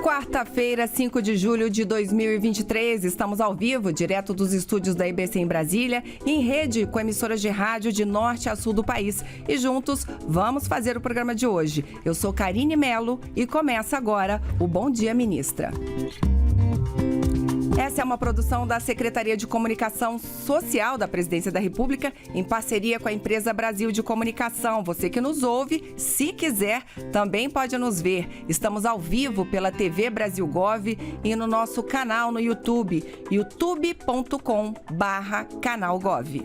Quarta-feira, 5 de julho de 2023, estamos ao vivo, direto dos estúdios da IBC em Brasília, em rede com emissoras de rádio de norte a sul do país. E juntos, vamos fazer o programa de hoje. Eu sou Karine Melo e começa agora o Bom Dia Ministra. Essa é uma produção da Secretaria de Comunicação Social da Presidência da República, em parceria com a empresa Brasil de Comunicação. Você que nos ouve, se quiser, também pode nos ver. Estamos ao vivo pela TV Brasil Gov e no nosso canal no YouTube, youtube.com/canalgov.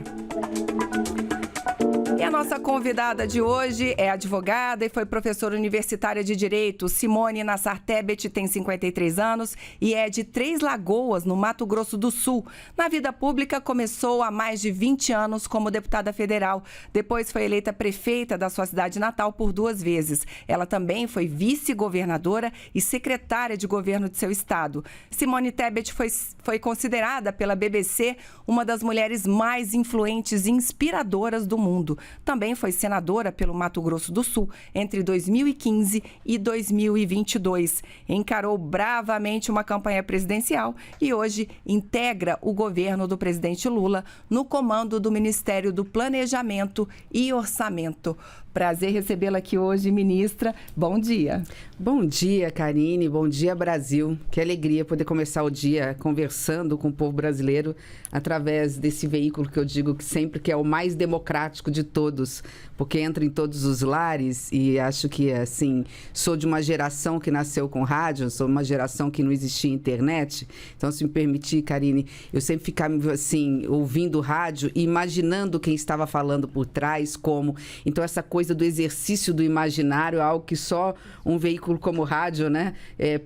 E a nossa convidada de hoje é advogada e foi professora universitária de Direito. Simone Nassar Tebet tem 53 anos e é de Três Lagoas, no Mato Grosso do Sul. Na vida pública, começou há mais de 20 anos como deputada federal. Depois foi eleita prefeita da sua cidade natal por 2 vezes. Ela também foi vice-governadora e secretária de governo de seu estado. Simone Tebet foi considerada pela BBC uma das mulheres mais influentes e inspiradoras do mundo. Também foi senadora pelo Mato Grosso do Sul entre 2015 e 2022. Encarou bravamente uma campanha presidencial e hoje integra o governo do presidente Lula no comando do Ministério do Planejamento e Orçamento. Prazer recebê-la aqui hoje, ministra. Bom dia. Bom dia, Karine. Bom dia, Brasil. Que alegria poder começar o dia conversando com o povo brasileiro através desse veículo que eu digo que sempre que é o mais democrático de todos, porque entra em todos os lares e acho que, assim, sou de uma geração que nasceu com rádio, sou uma geração que não existia internet. Então, se me permitir, Karine, eu sempre ficava, assim, ouvindo rádio e imaginando quem estava falando por trás, como. Então, essa coisa do exercício do imaginário é algo que só um veículo como o rádio, né,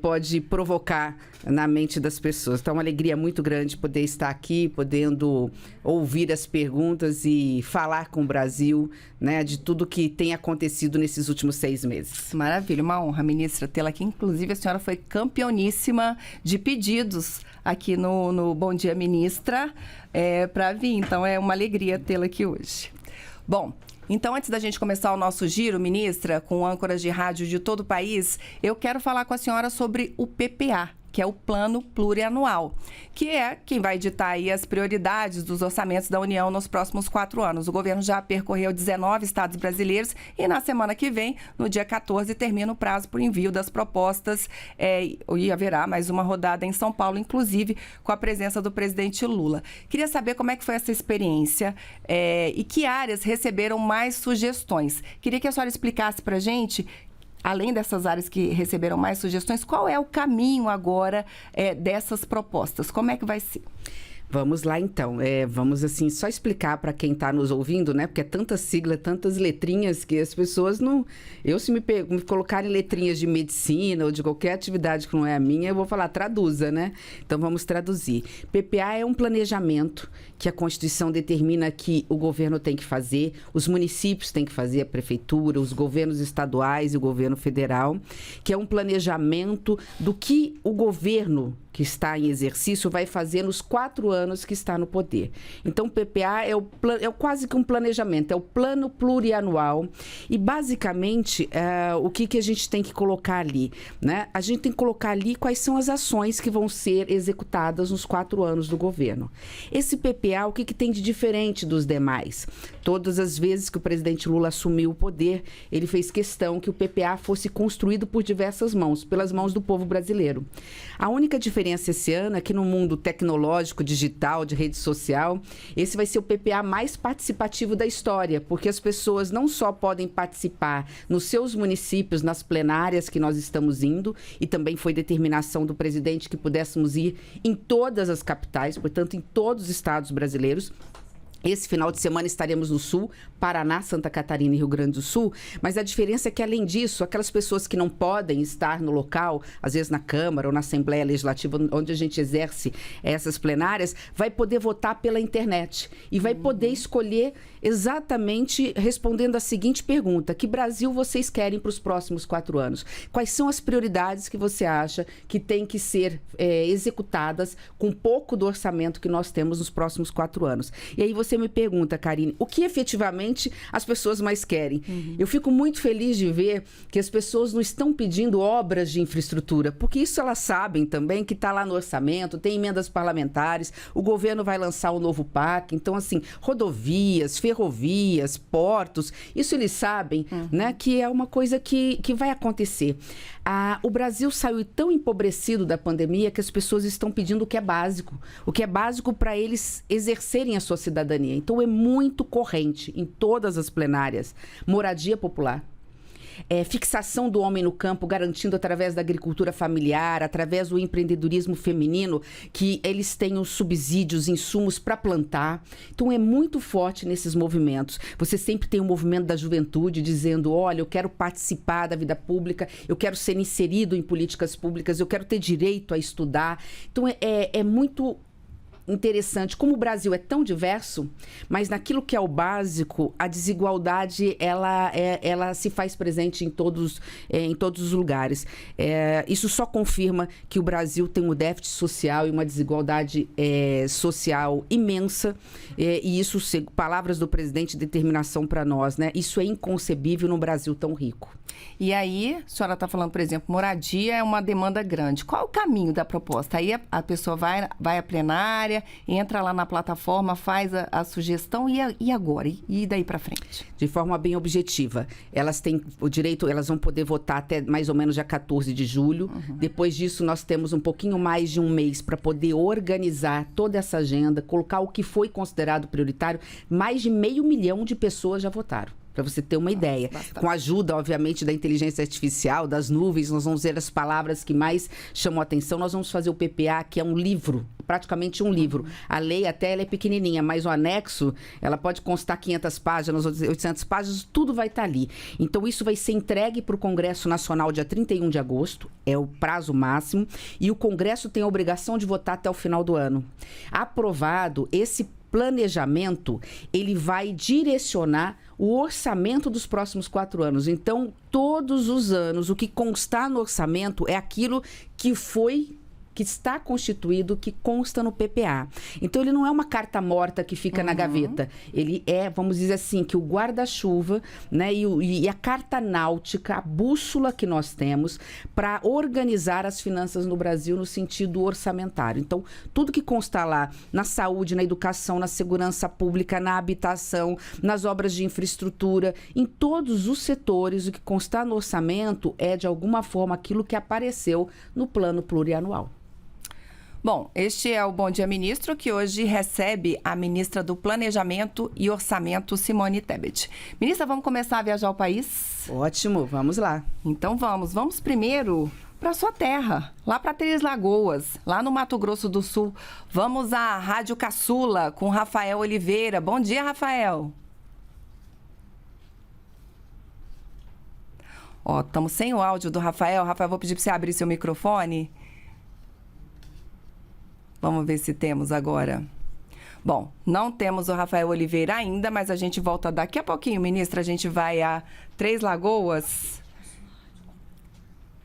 pode provocar na mente das pessoas. Então, é uma alegria muito grande poder estar aqui, podendo ouvir as perguntas e falar com o Brasil, né, de tudo que tem acontecido nesses últimos 6 meses. Maravilha, uma honra, ministra, tê-la aqui. Inclusive, a senhora foi campeoníssima de pedidos aqui no Bom Dia Ministra para vir. Então, é uma alegria tê-la aqui hoje. Bom, então, antes da gente começar o nosso giro, ministra, com âncoras de rádio de todo o país, eu quero falar com a senhora sobre o PPA, que é o Plano Plurianual, que é quem vai ditar aí as prioridades dos orçamentos da União nos próximos 4 anos. O governo já percorreu 19 estados brasileiros e na semana que vem, no dia 14, termina o prazo para o envio das propostas e haverá mais uma rodada em São Paulo, inclusive com a presença do presidente Lula. Queria saber como é que foi essa experiência e que áreas receberam mais sugestões. Queria que a senhora explicasse para a gente, além dessas áreas que receberam mais sugestões, qual é o caminho agora dessas propostas? Como é que vai ser? Vamos lá, então. Vamos, assim, só explicar para quem está nos ouvindo, né? Porque é tanta sigla, tantas letrinhas que as pessoas não... se me colocarem letrinhas de medicina ou de qualquer atividade que não é a minha, eu vou falar, traduza, né? Então, vamos traduzir. PPA é um planejamento que a Constituição determina que o governo tem que fazer, os municípios têm que fazer, a prefeitura, os governos estaduais e o governo federal, que é um planejamento do que o governo que está em exercício vai fazer nos 4 anos que está no poder. Então, o PPA é quase que um planejamento, é o plano plurianual e, basicamente, o que a gente tem que colocar ali, né? A gente tem que colocar ali quais são as ações que vão ser executadas nos 4 anos do governo. Esse PPA, o que tem de diferente dos demais? Todas as vezes que o presidente Lula assumiu o poder, ele fez questão que o PPA fosse construído por diversas mãos, pelas mãos do povo brasileiro. A única diferença esse ano é que no mundo tecnológico, digital, de rede social, esse vai ser o PPA mais participativo da história, porque as pessoas não só podem participar nos seus municípios, nas plenárias que nós estamos indo, e também foi determinação do presidente que pudéssemos ir em todas as capitais, portanto, em todos os estados brasileiros. Esse final de semana estaremos no Sul, Paraná, Santa Catarina e Rio Grande do Sul, mas a diferença é que, além disso, aquelas pessoas que não podem estar no local, às vezes na Câmara ou na Assembleia Legislativa, onde a gente exerce essas plenárias, vai poder votar pela internet e vai poder escolher exatamente respondendo a seguinte pergunta: que Brasil vocês querem para os próximos 4 anos? Quais são as prioridades que você acha que têm que ser executadas com pouco do orçamento que nós temos nos próximos 4 anos? E aí você você me pergunta, Karine, o que efetivamente as pessoas mais querem? Eu fico muito feliz de ver que as pessoas não estão pedindo obras de infraestrutura, porque isso elas sabem também que está lá no orçamento, tem emendas parlamentares, o governo vai lançar o novo PAC, então assim, rodovias, ferrovias, portos, isso eles sabem, né, que é uma coisa que vai acontecer. O Brasil saiu tão empobrecido da pandemia que as pessoas estão pedindo o que é básico para eles exercerem a sua cidadania. Então, é muito corrente em todas as plenárias. Moradia popular. Fixação do homem no campo, garantindo através da agricultura familiar, através do empreendedorismo feminino, que eles tenham subsídios, insumos para plantar. Então, é muito forte nesses movimentos. Você sempre tem um movimento da juventude dizendo, olha, eu quero participar da vida pública, eu quero ser inserido em políticas públicas, eu quero ter direito a estudar. Então, é muito interessante como o Brasil é tão diverso, mas naquilo que é o básico, a desigualdade ela se faz presente em todos os lugares. Isso só confirma que o Brasil tem um déficit social e uma desigualdade social imensa, e isso, palavras do presidente, determinação para nós, né? Isso é inconcebível num Brasil tão rico. E aí, a senhora está falando, por exemplo, moradia é uma demanda grande. Qual é o caminho da proposta? Aí a pessoa vai à plenária, entra lá na plataforma, faz a sugestão e agora? E daí para frente? De forma bem objetiva. Elas têm o direito, elas vão poder votar até mais ou menos dia 14 de julho. Depois disso, nós temos um pouquinho mais de um mês para poder organizar toda essa agenda, colocar o que foi considerado prioritário. Mais de 500 mil de pessoas já votaram. Para você ter uma ideia. Bastante. Com a ajuda, obviamente, da inteligência artificial, das nuvens, nós vamos ver as palavras que mais chamam a atenção. Nós vamos fazer o PPA, que é um livro, praticamente um livro. A lei até ela é pequenininha, mas o anexo, ela pode constar 500 páginas, 800 páginas, tudo vai estar ali. Então, isso vai ser entregue para o Congresso Nacional dia 31 de agosto, é o prazo máximo, e o Congresso tem a obrigação de votar até o final do ano. Aprovado, esse planejamento, ele vai direcionar o orçamento dos próximos 4 anos. Então, todos os anos, o que constar no orçamento é aquilo que está constituído, que consta no PPA. Então, ele não é uma carta morta que fica na gaveta. Ele é, vamos dizer assim, que o guarda-chuva, né, e a carta náutica, a bússola que nós temos para organizar as finanças no Brasil no sentido orçamentário. Então, tudo que consta lá na saúde, na educação, na segurança pública, na habitação, nas obras de infraestrutura, em todos os setores, o que constar no orçamento é, de alguma forma, aquilo que apareceu no plano plurianual. Bom, este é o Bom Dia Ministro, que hoje recebe a ministra do Planejamento e Orçamento, Simone Tebet. Ministra, vamos começar a viajar o país? Ótimo, vamos lá. Então vamos. Vamos primeiro para sua terra, lá para Três Lagoas, lá no Mato Grosso do Sul. Vamos à Rádio Caçula com Rafael Oliveira. Bom dia, Rafael. Ó, estamos sem o áudio do Rafael. Rafael, vou pedir para você abrir seu microfone. Vamos ver se temos agora. Bom, não temos o Rafael Oliveira ainda, mas a gente volta daqui a pouquinho, ministra. A gente vai a Três Lagoas.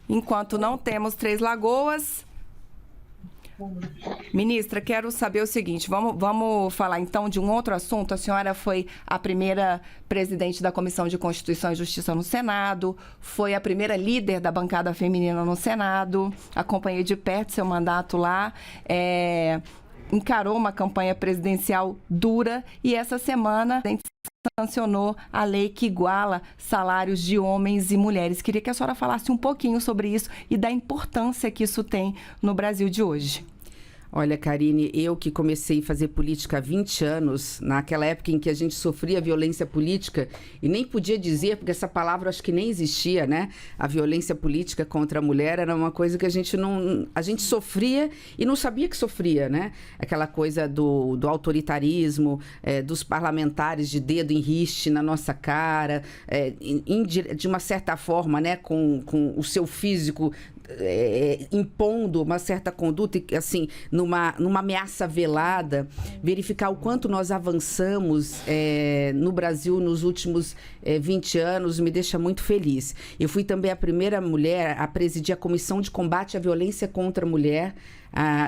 Enquanto não temos Três Lagoas... Ministra, quero saber o seguinte, vamos falar então de um outro assunto. A senhora foi a primeira presidente da Comissão de Constituição e Justiça no Senado, foi a primeira líder da bancada feminina no Senado, acompanhei de perto seu mandato lá, encarou uma campanha presidencial dura e essa semana a gente sancionou a lei que iguala salários de homens e mulheres. Queria que a senhora falasse um pouquinho sobre isso e da importância que isso tem no Brasil de hoje. Olha, Karine, eu que comecei a fazer política há 20 anos, naquela época em que a gente sofria violência política, e nem podia dizer, porque essa palavra acho que nem existia, né? A violência política contra a mulher era uma coisa que a gente sofria e não sabia que sofria, né? Aquela coisa do autoritarismo, dos parlamentares de dedo em riste na nossa cara, de uma certa forma, né? Com o seu físico impondo uma certa conduta, assim, numa ameaça velada, verificar o quanto nós avançamos no Brasil nos últimos 20 anos, me deixa muito feliz. Eu fui também a primeira mulher a presidir a Comissão de Combate à Violência contra a Mulher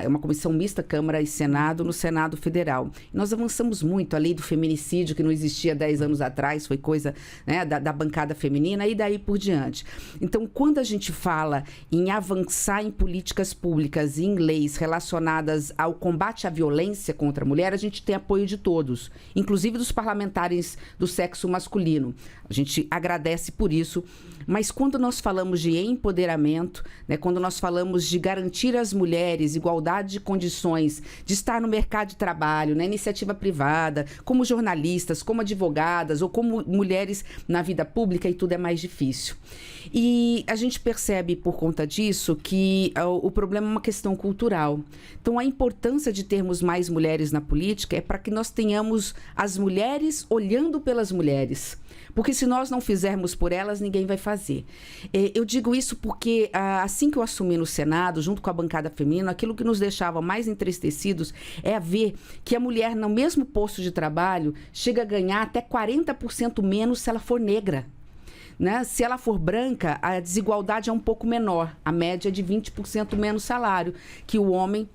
uma comissão mista Câmara e Senado no Senado Federal. Nós avançamos muito, a lei do feminicídio, que não existia 10 anos atrás, foi coisa, né, da bancada feminina e daí por diante. Então, quando a gente fala em avançar em políticas públicas e em leis relacionadas ao combate à violência contra a mulher, a gente tem apoio de todos, inclusive dos parlamentares do sexo masculino. A gente agradece por isso, mas quando nós falamos de empoderamento, né, quando nós falamos de garantir às mulheres igualdade de condições de estar no mercado de trabalho, na iniciativa privada, como jornalistas, como advogadas ou como mulheres na vida pública, e tudo é mais difícil. E a gente percebe por conta disso que o problema é uma questão cultural. Então, a importância de termos mais mulheres na política é para que nós tenhamos as mulheres olhando pelas mulheres. Porque se nós não fizermos por elas, ninguém vai fazer. Eu digo isso porque assim que eu assumi no Senado, junto com a bancada feminina, aquilo que nos deixava mais entristecidos é ver que a mulher, no mesmo posto de trabalho, chega a ganhar até 40% menos se ela for negra. Né? Se ela for branca, a desigualdade é um pouco menor. A média é de 20% menos salário que o homem,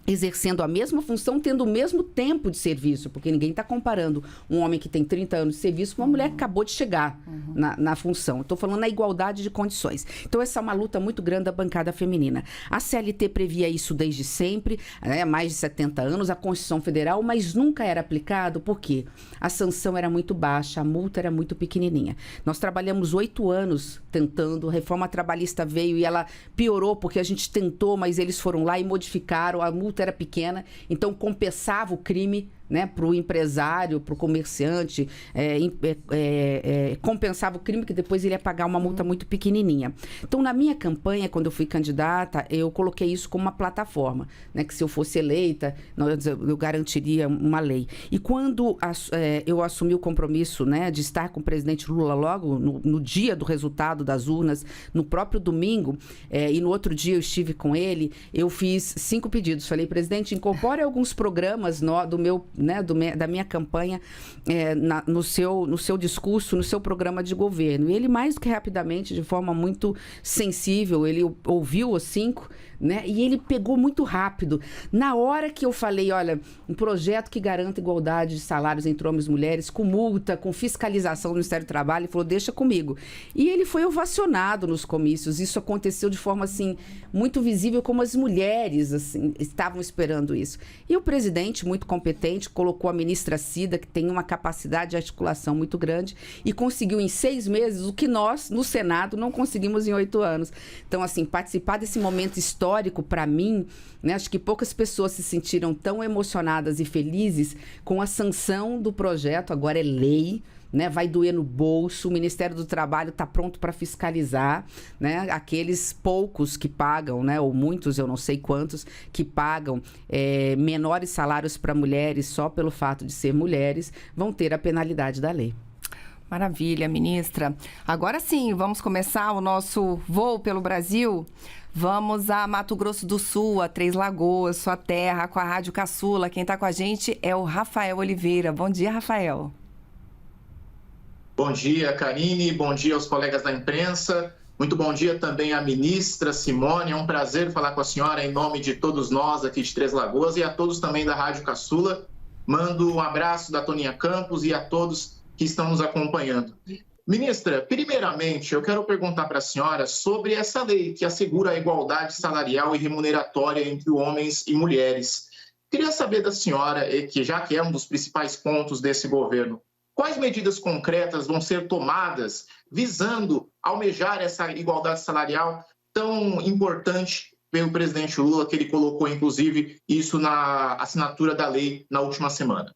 exercendo a mesma função, tendo o mesmo tempo de serviço, porque ninguém está comparando um homem que tem 30 anos de serviço com uma mulher que acabou de chegar na função. Estou falando na igualdade de condições. Então, essa é uma luta muito grande da bancada feminina. A CLT previa isso desde sempre, né, há mais de 70 anos, a Constituição Federal, mas nunca era aplicado, porque a sanção era muito baixa, a multa era muito pequenininha. Nós trabalhamos 8 anos tentando, a reforma trabalhista veio e ela piorou, porque a gente tentou, mas eles foram lá e modificaram, a multa era pequena, então compensava o crime, né, para o empresário, para o comerciante, compensava o crime, que depois ele ia pagar uma multa muito pequenininha. Então, na minha campanha, quando eu fui candidata, eu coloquei isso como uma plataforma, né, que se eu fosse eleita, eu garantiria uma lei. E quando eu assumi o compromisso, né, de estar com o presidente Lula logo no dia do resultado das urnas, no próprio domingo, e no outro dia eu estive com ele, eu fiz 5 pedidos. Falei, presidente, incorpore alguns programas do meu, né, da minha campanha no seu discurso, no seu programa de governo. E ele, mais do que rapidamente, de forma muito sensível, ele ouviu os 5, né, e ele pegou muito rápido. Na hora que eu falei, olha, um projeto que garanta igualdade de salários entre homens e mulheres, com multa, com fiscalização do Ministério do Trabalho, ele falou, deixa comigo. E ele foi ovacionado nos comícios. Isso aconteceu de forma, assim, muito visível, como as mulheres, assim, estavam esperando isso. E o presidente, muito competente, colocou a ministra Cida, que tem uma capacidade de articulação muito grande, e conseguiu em 6 meses o que nós, no Senado, não conseguimos em 8 anos. Então, assim, participar desse momento histórico, para mim, né, acho que poucas pessoas se sentiram tão emocionadas e felizes com a sanção do projeto, agora é lei, né, vai doer no bolso, o Ministério do Trabalho está pronto para fiscalizar, né, aqueles poucos que pagam, né, ou muitos, eu não sei quantos, que pagam menores salários para mulheres só pelo fato de ser mulheres, vão ter a penalidade da lei. Maravilha, ministra. Agora sim, vamos começar o nosso voo pelo Brasil. Vamos a Mato Grosso do Sul, a Três Lagoas, sua terra, com a Rádio Caçula. Quem está com a gente é o Rafael Oliveira. Bom dia, Rafael. Bom dia, Karine. Bom dia aos colegas da imprensa. Muito bom dia também à ministra Simone. É um prazer falar com a senhora em nome de todos nós aqui de Três Lagoas e a todos também da Rádio Caçula. Mando um abraço da Toninha Campos e a todos que estão nos acompanhando. Ministra, primeiramente, eu quero perguntar para a senhora sobre essa lei que assegura a igualdade salarial e remuneratória entre homens e mulheres. Queria saber da senhora, que já que é um dos principais pontos desse governo, quais medidas concretas vão ser tomadas visando almejar essa igualdade salarial tão importante pelo presidente Lula, que ele colocou, inclusive, isso na assinatura da lei na última semana?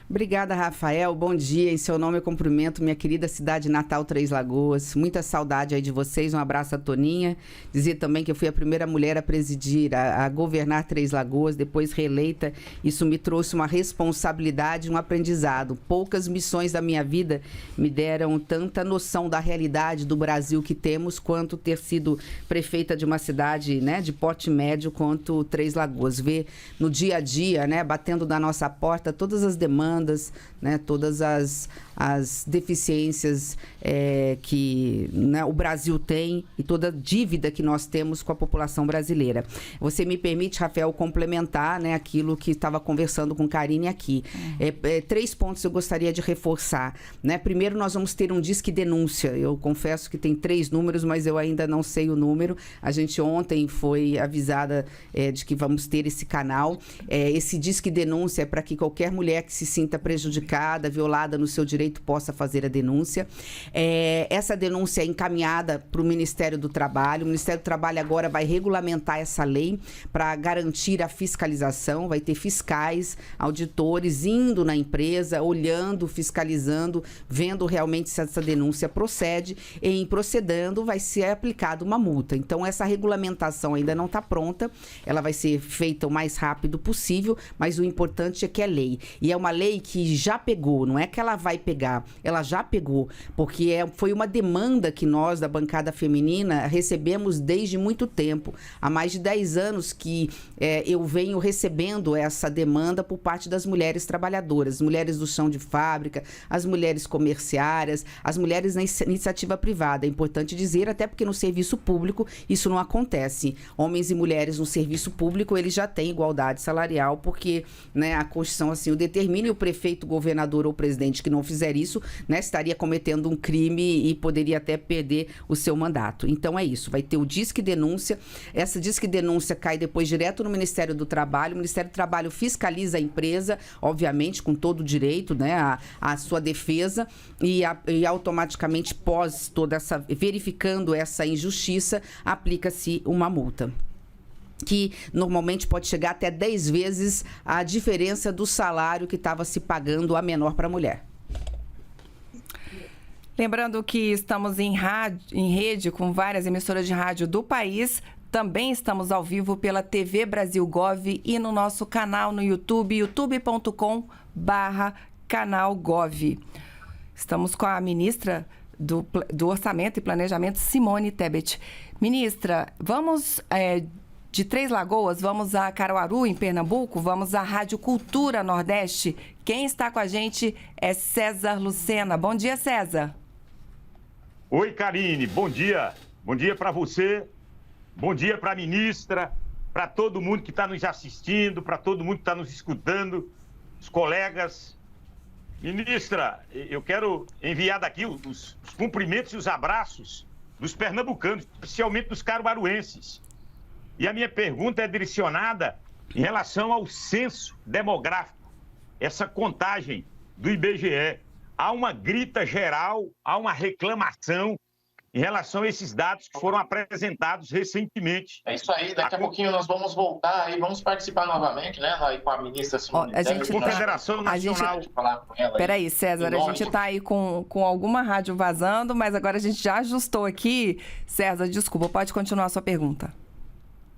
Obrigada, Rafael. Bom dia. Em seu nome eu cumprimento minha querida cidade natal, Três Lagoas. Muita saudade aí de vocês. Um abraço a Toninha. Dizer também que eu fui a primeira mulher a presidir, a governar Três Lagoas, depois reeleita. Isso me trouxe uma responsabilidade, um aprendizado. Poucas missões da minha vida me deram tanta noção da realidade do Brasil que temos, quanto ter sido prefeita de uma cidade, né, de porte médio, quanto Três Lagoas. Ver no dia a dia, né, batendo na nossa porta todas as demandas, demandas, né, todas as deficiências que, né, o Brasil tem e toda a dívida que nós temos com a população brasileira. Você me permite, Rafael, complementar, né, aquilo que estava conversando com Karine aqui. 3 pontos eu gostaria de reforçar, né? Primeiro, nós vamos ter um Disque Denúncia. Eu confesso que tem 3 números, mas eu ainda não sei o número. A gente ontem foi avisada de que vamos ter esse canal. Esse Disque Denúncia é para que qualquer mulher que se sinta prejudicada, violada no seu direito, possa fazer a denúncia. Essa denúncia é encaminhada para o Ministério do Trabalho. O Ministério do Trabalho agora vai regulamentar essa lei para garantir a fiscalização. Vai ter fiscais, auditores indo na empresa, olhando, fiscalizando, vendo realmente se essa denúncia procede. E, em procedendo, vai ser aplicada uma multa. Então, essa regulamentação ainda não está pronta. Ela vai ser feita o mais rápido possível, mas o importante é que é lei. E é uma lei que já pegou, não é que ela vai pegar, ela já pegou, porque foi uma demanda que nós, da bancada feminina, recebemos desde muito tempo. Há mais de 10 anos que eu venho recebendo essa demanda por parte das mulheres trabalhadoras, mulheres do chão de fábrica, as mulheres comerciárias, as mulheres na iniciativa privada. É importante dizer, até porque no serviço público isso não acontece. Homens e mulheres no serviço público, eles já têm igualdade salarial, porque, né, a Constituição assim o determina, e o prefeito, governador ou presidente que não fizer isso, né, estaria cometendo um crime e poderia até perder o seu mandato. Então é isso, vai ter o Disque Denúncia. Essa Disque Denúncia cai depois direto no Ministério do Trabalho. O Ministério do Trabalho fiscaliza a empresa, obviamente, com todo o direito, né, a sua defesa, e automaticamente, pós toda essa, verificando essa injustiça, aplica-se uma multa, que normalmente pode chegar até 10 vezes a diferença do salário que estava se pagando a menor para a mulher. Lembrando que estamos em rede com várias emissoras de rádio do país. Também estamos ao vivo pela TV Brasil Gov e no nosso canal no YouTube, youtube.com/canalgov. Estamos com a ministra do Orçamento e Planejamento, Simone Tebet. Ministra, vamos de Três Lagoas, vamos a Caruaru, em Pernambuco, vamos à Rádio Cultura Nordeste. Quem está com a gente é César Lucena. Bom dia, César. Oi, Karine, bom dia. Bom dia para você, bom dia para a ministra, para todo mundo que está nos assistindo, para todo mundo que está nos escutando, os colegas. Ministra, eu quero enviar daqui os cumprimentos e os abraços dos pernambucanos, especialmente dos caruaruenses. E a minha pergunta é direcionada em relação ao censo demográfico, essa contagem do IBGE. Há uma grita geral, há uma reclamação em relação a esses dados que foram apresentados recentemente. É isso aí, daqui a pouquinho nós vamos voltar e vamos participar novamente, né, aí com a ministra Simone Tebet, Confederação Nacional. Peraí, César, a gente está aí com alguma rádio vazando, mas agora a gente já ajustou aqui. César, desculpa, pode continuar a sua pergunta.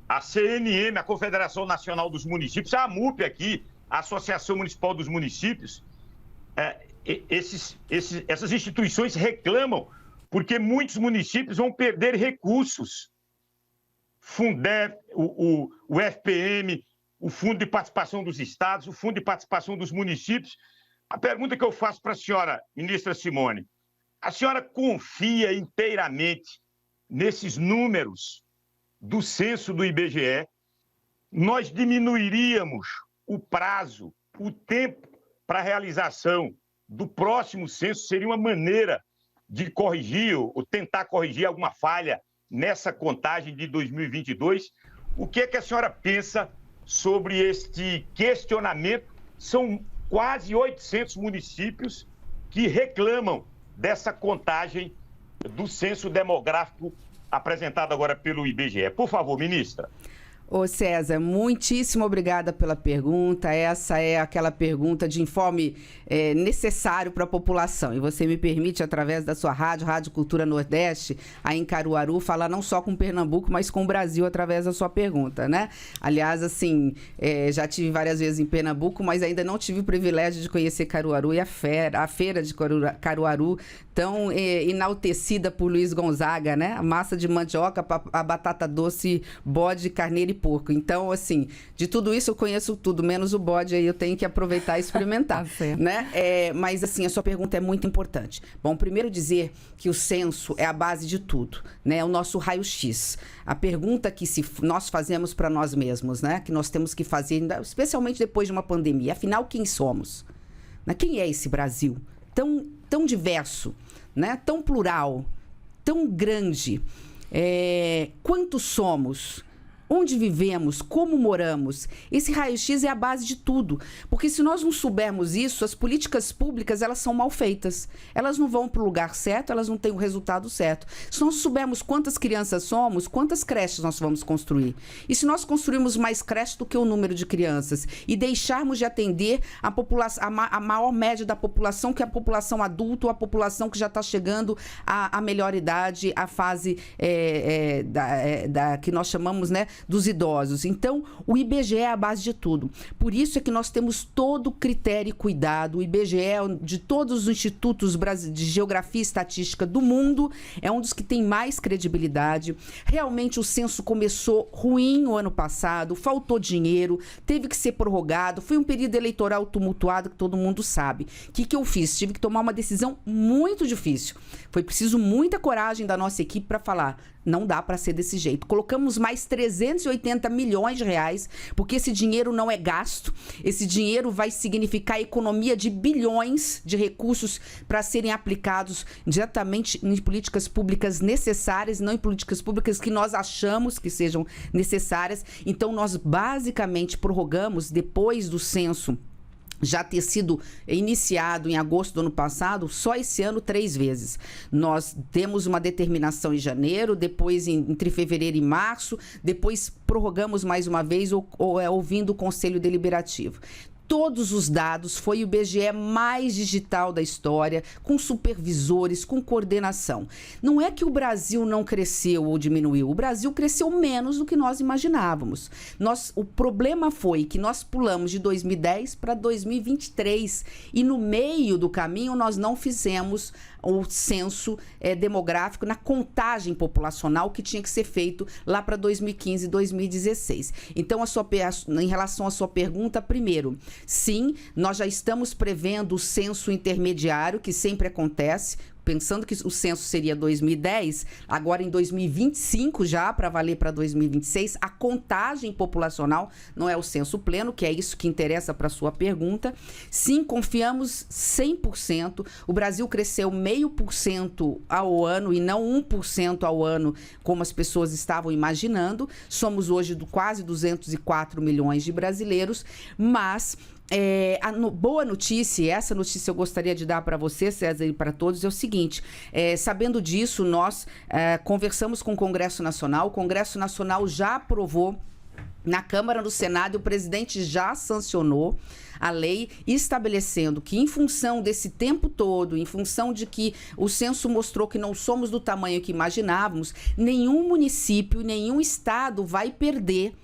A CNM, a Confederação Nacional dos Municípios, a AMUP aqui, a Associação Municipal dos Municípios, essas instituições reclamam porque muitos municípios vão perder recursos. Fundeb, o FPM, o Fundo de Participação dos Estados, o Fundo de Participação dos Municípios. A pergunta que eu faço para a senhora, ministra Simone, a senhora confia inteiramente nesses números do censo do IBGE? Nós diminuiríamos o prazo, o tempo para a realização do próximo censo? Seria uma maneira de corrigir ou tentar corrigir alguma falha nessa contagem de 2022. O que é que a senhora pensa sobre este questionamento? São quase 800 municípios que reclamam dessa contagem do censo demográfico apresentado agora pelo IBGE. Por favor, ministra. Ô César, muitíssimo obrigada pela pergunta. Essa é aquela pergunta de informe necessário para a população. E você me permite, através da sua Rádio Cultura Nordeste, aí em Caruaru, falar não só com Pernambuco, mas com o Brasil através da sua pergunta, né? Aliás, assim, já tive várias vezes em Pernambuco, mas ainda não tive o privilégio de conhecer Caruaru e a feira de Caruaru, tão enaltecida por Luiz Gonzaga, né? A massa de mandioca, a batata doce, bode, carneiro e porco. Então, assim, de tudo isso eu conheço tudo, menos o bode, aí eu tenho que aproveitar e experimentar. Tá certo. Né? Mas, assim, a sua pergunta é muito importante. Bom, primeiro dizer que o censo é a base de tudo, né? É o nosso raio-x. A pergunta que nós fazemos para nós mesmos, né? Que nós temos que fazer, especialmente depois de uma pandemia. Afinal, quem somos? Quem é esse Brasil? Tão diverso, né? Tão plural, tão grande. Quantos somos? Onde vivemos? Como moramos? Esse raio-x é a base de tudo. Porque se nós não soubermos isso, as políticas públicas, elas são mal feitas. Elas não vão para o lugar certo, elas não têm o resultado certo. Se nós soubermos quantas crianças somos, quantas creches nós vamos construir? E se nós construirmos mais creches do que o número de crianças e deixarmos de atender a população, a maior média da população, que é a população adulta, ou a população que já está chegando à melhor idade, à fase que nós chamamos, né, dos idosos. Então, o IBGE é a base de tudo. Por isso é que nós temos todo o critério e cuidado. O IBGE, de todos os institutos de geografia e estatística do mundo, é um dos que tem mais credibilidade. Realmente, o censo começou ruim o ano passado, faltou dinheiro, teve que ser prorrogado, foi um período eleitoral tumultuado que todo mundo sabe. O que eu fiz? Tive que tomar uma decisão muito difícil. Foi preciso muita coragem da nossa equipe para falar: não dá para ser desse jeito. Colocamos mais 380 milhões de reais, porque esse dinheiro não é gasto. Esse dinheiro vai significar economia de bilhões de recursos para serem aplicados diretamente em políticas públicas necessárias, não em políticas públicas que nós achamos que sejam necessárias. Então, nós basicamente prorrogamos, depois do censo já ter sido iniciado em agosto do ano passado, só esse ano 3 vezes. Nós temos uma determinação em janeiro, depois entre fevereiro e março, depois prorrogamos mais uma vez, ouvindo o Conselho Deliberativo. Todos os dados, foi o IBGE mais digital da história, com supervisores, com coordenação. Não é que o Brasil não cresceu ou diminuiu, o Brasil cresceu menos do que nós imaginávamos. O problema foi que nós pulamos de 2010 para 2023 e no meio do caminho nós não fizemos o censo demográfico na contagem populacional que tinha que ser feito lá para 2015 e 2016. Então, em relação à sua pergunta, primeiro, sim, nós já estamos prevendo o censo intermediário, que sempre acontece, pensando que o censo seria 2010, agora em 2025 já, para valer para 2026, a contagem populacional, não é o censo pleno, que é isso que interessa para a sua pergunta. Sim, confiamos 100%. O Brasil cresceu 0,5% ao ano e não 1% ao ano, como as pessoas estavam imaginando. Somos hoje quase 204 milhões de brasileiros, mas boa notícia, e essa notícia eu gostaria de dar para você, César, e para todos, é o seguinte: sabendo disso, nós conversamos com o Congresso Nacional. O Congresso Nacional já aprovou na Câmara, no Senado, e o presidente já sancionou a lei estabelecendo que, em função desse tempo todo, em função de que o censo mostrou que não somos do tamanho que imaginávamos, nenhum município, nenhum estado vai perder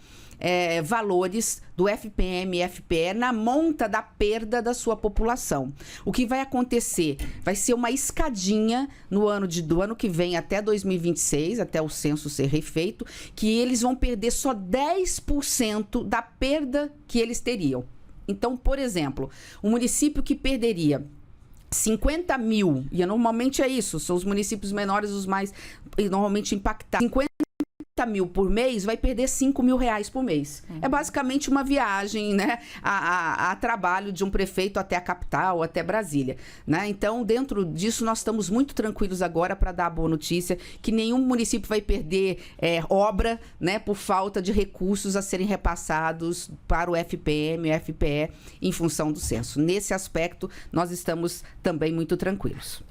valores do FPM e FPE na monta da perda da sua população. O que vai acontecer? Vai ser uma escadinha do ano que vem até 2026, até o censo ser refeito, que eles vão perder só 10% da perda que eles teriam. Então, por exemplo, um município que perderia 50 mil, e normalmente é isso, são os municípios menores os mais normalmente impactados, 50 mil por mês, vai perder 5 mil reais por mês. É basicamente uma viagem, né, a trabalho de um prefeito até a capital, até Brasília, né? Então, dentro disso, nós estamos muito tranquilos agora para dar a boa notícia que nenhum município vai perder obra, né, por falta de recursos a serem repassados para o FPM e o FPE em função do censo. Nesse aspecto, nós estamos também muito tranquilos.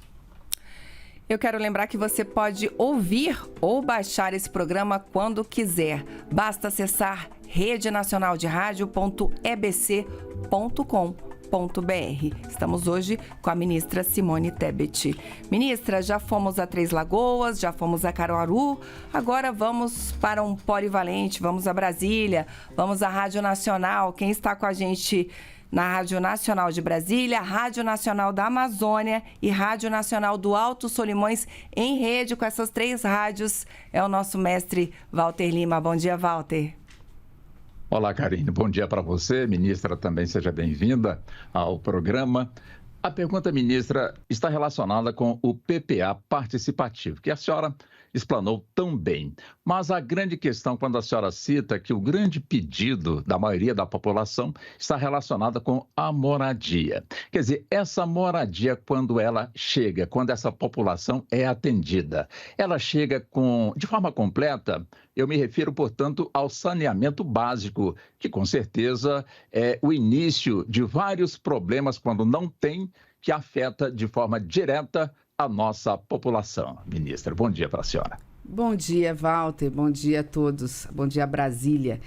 Eu quero lembrar que você pode ouvir ou baixar esse programa quando quiser. Basta acessar redenacionalderádio.ebc.com.br. Estamos hoje com a ministra Simone Tebet. Ministra, já fomos a Três Lagoas, já fomos a Caruaru, agora vamos para um polivalente, vamos a Brasília, vamos à Rádio Nacional. Quem está com a gente na Rádio Nacional de Brasília, Rádio Nacional da Amazônia e Rádio Nacional do Alto Solimões, em rede com essas 3 rádios, é o nosso mestre Walter Lima. Bom dia, Walter. Olá, Karine. Bom dia para você. Ministra, também seja bem-vinda ao programa. A pergunta, ministra, está relacionada com o PPA participativo, que a senhora explanou tão bem. Mas a grande questão, quando a senhora cita que o grande pedido da maioria da população está relacionada com a moradia. Quer dizer, essa moradia, quando ela chega, quando essa população é atendida, ela chega de forma completa. Eu me refiro, portanto, ao saneamento básico, que com certeza é o início de vários problemas quando não tem, que afeta de forma direta a nossa população. Ministra, bom dia para a senhora. Bom dia, Walter. Bom dia a todos. Bom dia, Brasília.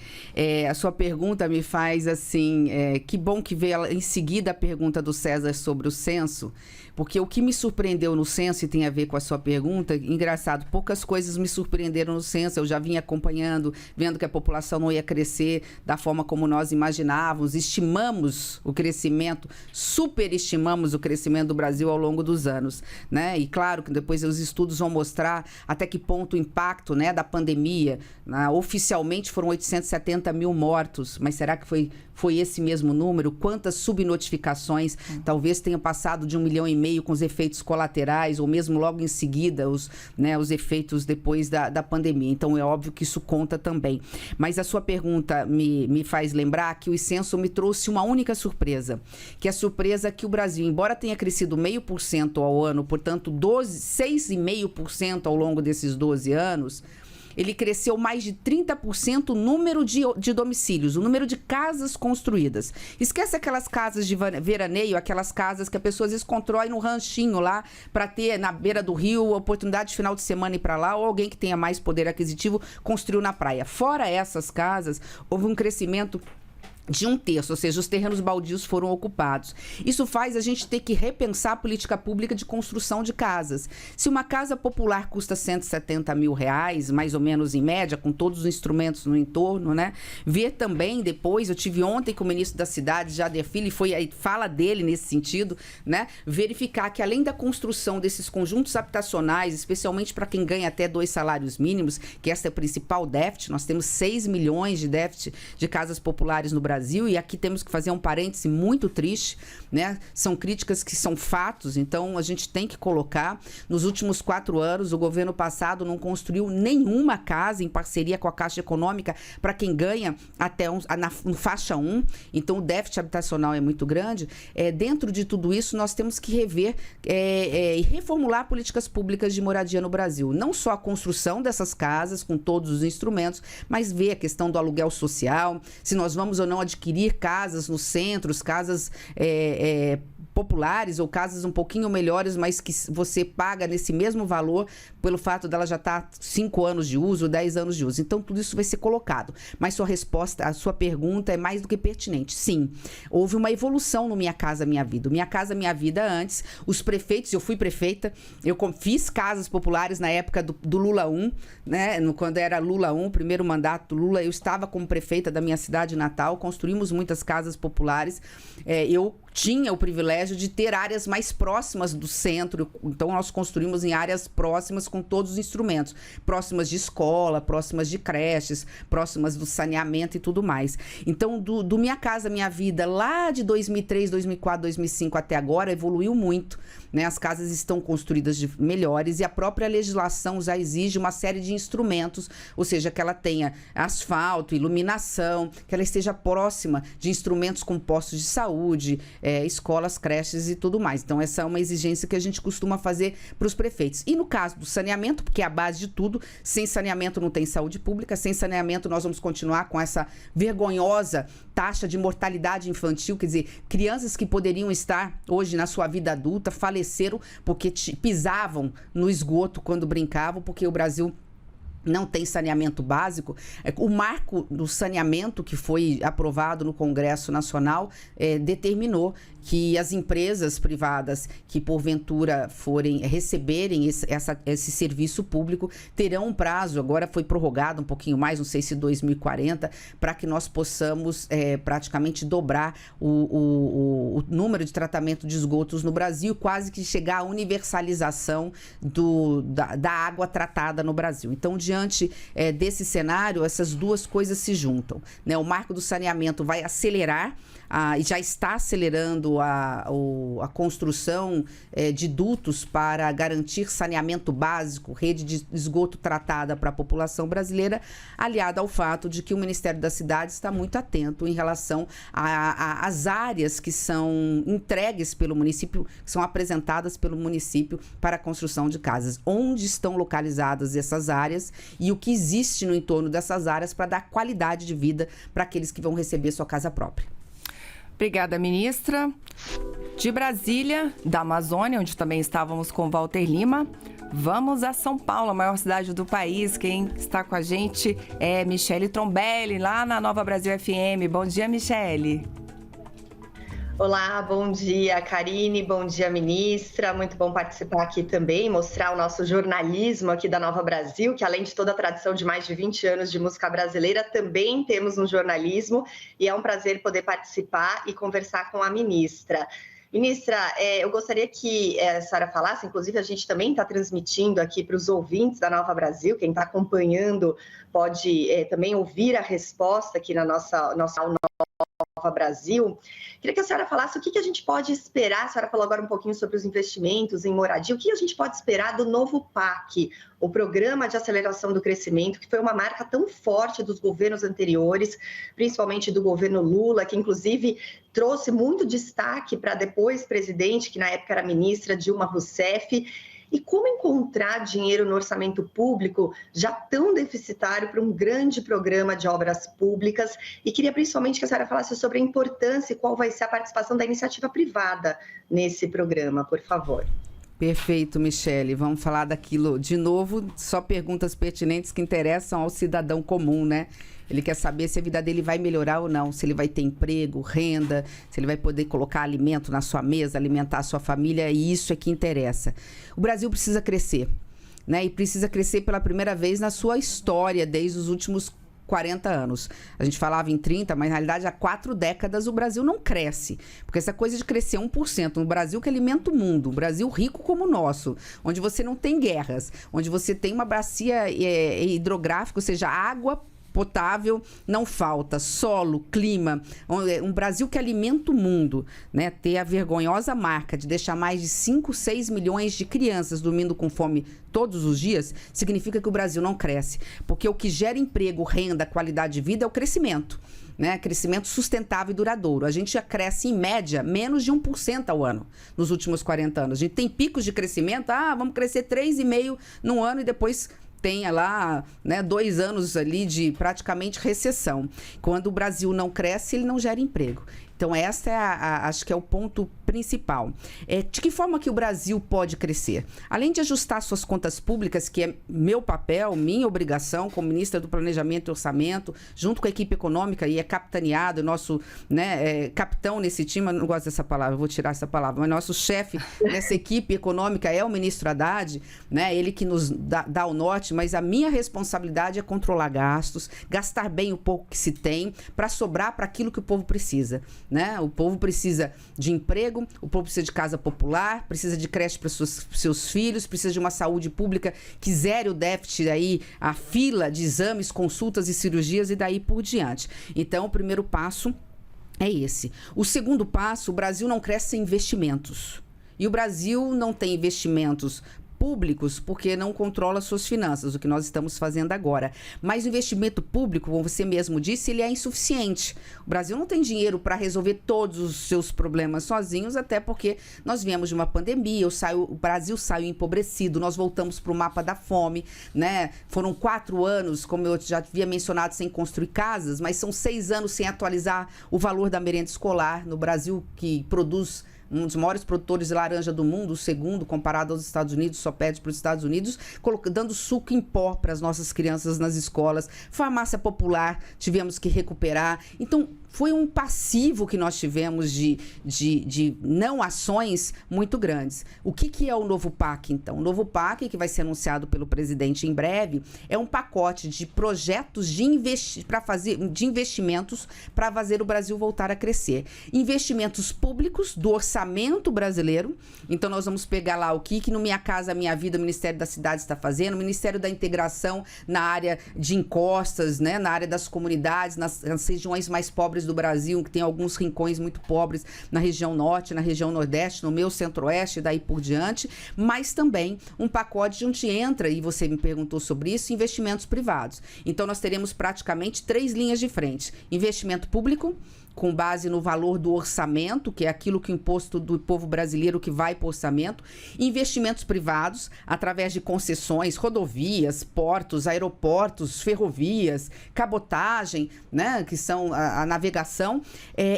A sua pergunta me faz assim, que bom que veio em seguida a pergunta do César sobre o censo, porque o que me surpreendeu no censo, e tem a ver com a sua pergunta, engraçado, poucas coisas me surpreenderam no censo. Eu já vinha acompanhando, vendo que a população não ia crescer da forma como nós imaginávamos, estimamos o crescimento, superestimamos o crescimento do Brasil ao longo dos anos, né? E claro que depois os estudos vão mostrar até que ponto o impacto, né, da pandemia, oficialmente foram 870 mil mortos, mas será que foi esse mesmo número? Quantas subnotificações? Talvez tenha passado de 1,5 milhão com os efeitos colaterais, ou mesmo logo em seguida os efeitos depois da pandemia. Então, é óbvio que isso conta também. Mas a sua pergunta me faz lembrar que o censo me trouxe uma única surpresa, que é a surpresa que o Brasil, embora tenha crescido 0,5% ao ano, portanto, 6,5% ao longo desses 12 anos, ele cresceu mais de 30% o número de domicílios, o número de casas construídas. Esquece aquelas casas de veraneio, aquelas casas que a pessoa às vezes constrói no ranchinho lá, para ter na beira do rio, a oportunidade de final de semana ir para lá, ou alguém que tenha mais poder aquisitivo construiu na praia. Fora essas casas, houve um crescimento de 1/3, ou seja, os terrenos baldios foram ocupados. Isso faz a gente ter que repensar a política pública de construção de casas. Se uma casa popular custa 170 mil reais, mais ou menos em média, com todos os instrumentos no entorno, né? Ver também depois, eu tive ontem com o ministro da cidade, Jader Filho, e foi a fala dele nesse sentido, né? Verificar que além da construção desses conjuntos habitacionais, especialmente para quem ganha até 2 salários mínimos, que essa é o principal déficit, nós temos 6 milhões de déficit de casas populares no Brasil, e aqui temos que fazer um parêntese muito triste, né? São críticas que são fatos, então a gente tem que colocar. Nos últimos 4 anos, o governo passado não construiu nenhuma casa em parceria com a Caixa Econômica para quem ganha até no faixa 1, então o déficit habitacional é muito grande. Dentro de tudo isso, nós temos que rever e reformular políticas públicas de moradia no Brasil. Não só a construção dessas casas com todos os instrumentos, mas ver a questão do aluguel social, se nós vamos ou não adquirir casas nos centros, casas populares ou casas um pouquinho melhores, mas que você paga nesse mesmo valor pelo fato dela já estar 5 anos de uso, 10 anos de uso. Então, tudo isso vai ser colocado. Mas a sua pergunta é mais do que pertinente. Sim, houve uma evolução no Minha Casa Minha Vida. O Minha Casa Minha Vida antes, os prefeitos, eu fui prefeita, eu fiz casas populares na época do Lula 1, né? Quando era Lula 1, primeiro mandato do Lula, eu estava como prefeita da minha cidade natal, construímos muitas casas populares. Eu tinha o privilégio de ter áreas mais próximas do centro, então nós construímos em áreas próximas com todos os instrumentos, próximas de escola, próximas de creches, próximas do saneamento e tudo mais. Então, do Minha Casa Minha Vida, lá de 2003, 2004, 2005 até agora, evoluiu muito, né? As casas estão construídas melhores e a própria legislação já exige uma série de instrumentos, ou seja, que ela tenha asfalto, iluminação, que ela esteja próxima de instrumentos como postos de saúde, escolas, creches e tudo mais. Então, essa é uma exigência que a gente costuma fazer para os prefeitos. E no caso do saneamento, porque é a base de tudo, sem saneamento não tem saúde pública, sem saneamento nós vamos continuar com essa vergonhosa taxa de mortalidade infantil, quer dizer, crianças que poderiam estar hoje na sua vida adulta faleceram porque pisavam no esgoto quando brincavam, porque o Brasil não tem saneamento básico. O marco do saneamento que foi aprovado no Congresso Nacional determinou que as empresas privadas que porventura receberem esse serviço público terão um prazo, agora foi prorrogado um pouquinho mais, não sei se 2040, para que nós possamos praticamente dobrar o número de tratamento de esgotos no Brasil, quase que chegar à universalização da água tratada no Brasil. Então, diante diante desse cenário, essas duas coisas se juntam, né? O marco do saneamento vai acelerar, e já está acelerando a construção de dutos para garantir saneamento básico, rede de esgoto tratada para a população brasileira, aliado ao fato de que o Ministério das Cidades está muito atento em relação às áreas que são entregues pelo município, que são apresentadas pelo município para a construção de casas. Onde estão localizadas essas áreas e o que existe no entorno dessas áreas para dar qualidade de vida para aqueles que vão receber sua casa própria. Obrigada, ministra. De Brasília, da Amazônia, onde também estávamos com Walter Lima, vamos a São Paulo, a maior cidade do país. Quem está com a gente é Michele Trombelli, lá na Nova Brasil FM. Bom dia, Michele. Olá, bom dia, Karine, bom dia, ministra. Muito bom participar aqui também, mostrar o nosso jornalismo aqui da Nova Brasil, que além de toda a tradição de mais de 20 anos de música brasileira, também temos um jornalismo e é um prazer poder participar e conversar com a ministra. Ministra, eu gostaria que a senhora falasse, inclusive a gente também está transmitindo aqui para os ouvintes da Nova Brasil, quem está acompanhando pode também ouvir a resposta aqui na nossa Nova Brasil. Queria que a senhora falasse o que a gente pode esperar. A senhora falou agora um pouquinho sobre os investimentos em moradia. O que a gente pode esperar do novo PAC, o Programa de Aceleração do Crescimento, que foi uma marca tão forte dos governos anteriores, principalmente do governo Lula, que inclusive trouxe muito destaque para a depois presidente, que na época era ministra, Dilma Rousseff. E como encontrar dinheiro no orçamento público já tão deficitário para um grande programa de obras públicas? E queria principalmente que a senhora falasse sobre a importância e qual vai ser a participação da iniciativa privada nesse programa, por favor. Perfeito, Michele. Vamos falar daquilo de novo, só perguntas pertinentes que interessam ao cidadão comum, né? Ele quer saber se a vida dele vai melhorar ou não, se ele vai ter emprego, renda, se ele vai poder colocar alimento na sua mesa, alimentar a sua família, e isso é que interessa. O Brasil precisa crescer, né? E precisa crescer pela primeira vez na sua história, desde os últimos 40 anos. A gente falava em 30, mas na realidade há 4 décadas o Brasil não cresce. Porque essa coisa de crescer 1%, no Brasil que alimenta o mundo, um Brasil rico como o nosso, onde você não tem guerras, onde você tem uma bacia hidrográfica, ou seja, água potável não falta, solo, clima, um Brasil que alimenta o mundo, né? Ter a vergonhosa marca de deixar mais de 5, 6 milhões de crianças dormindo com fome todos os dias, significa que o Brasil não cresce. Porque o que gera emprego, renda, qualidade de vida é o crescimento, né? Crescimento sustentável e duradouro. A gente já cresce, em média, menos de 1% ao ano nos últimos 40 anos. A gente tem picos de crescimento, vamos crescer 3,5% num ano e depois tenha lá, né, 2 anos ali de praticamente recessão. Quando o Brasil não cresce, ele não gera emprego. Então, essa é acho que é o ponto principal. De que forma que o Brasil pode crescer? Além de ajustar suas contas públicas, que é meu papel, minha obrigação como ministra do Planejamento e Orçamento, junto com a equipe econômica, e é capitaneado, nosso capitão nesse time, eu não gosto dessa palavra, eu vou tirar essa palavra, mas nosso chefe nessa equipe econômica é o ministro Haddad, né? Ele que nos dá o norte, mas a minha responsabilidade é controlar gastos, gastar bem o pouco que se tem, para sobrar para aquilo que o povo precisa, né? O povo precisa de emprego, o povo precisa de casa popular, precisa de creche para seus filhos, precisa de uma saúde pública que zere o déficit aí, a fila de exames, consultas e cirurgias e daí por diante. Então, o primeiro passo é esse. O segundo passo, o Brasil não cresce sem investimentos. E o Brasil não tem investimentos públicos porque não controla suas finanças, o que nós estamos fazendo agora. Mas o investimento público, como você mesmo disse, ele é insuficiente. O Brasil não tem dinheiro para resolver todos os seus problemas sozinhos, até porque nós viemos de uma pandemia, o Brasil saiu empobrecido, nós voltamos para o mapa da fome, né? Foram 4 anos, como eu já havia mencionado, sem construir casas, mas são 6 anos sem atualizar o valor da merenda escolar no Brasil, que produz um dos maiores produtores de laranja do mundo, o segundo, comparado aos Estados Unidos, só pede para os Estados Unidos, dando suco em pó para as nossas crianças nas escolas. Farmácia popular, tivemos que recuperar. Então, foi um passivo que nós tivemos de não ações muito grandes. O que é o novo PAC, então? O novo PAC, que vai ser anunciado pelo presidente em breve, é um pacote de projetos de investimentos para fazer o Brasil voltar a crescer. Investimentos públicos do orçamento brasileiro. Então, nós vamos pegar lá o que no Minha Casa Minha Vida, o Ministério da Cidade está fazendo, o Ministério da Integração na área de encostas, né, na área das comunidades, nas regiões mais pobres do Brasil, que tem alguns rincões muito pobres na região norte, na região nordeste, no meu centro-oeste e daí por diante, mas também um pacote onde entra, e você me perguntou sobre isso, investimentos privados. Então, nós teremos praticamente 3 linhas de frente. Investimento público, com base no valor do orçamento, que é aquilo que o imposto do povo brasileiro que vai para o orçamento, investimentos privados, através de concessões, rodovias, portos, aeroportos, ferrovias, cabotagem, né, que são a navegação,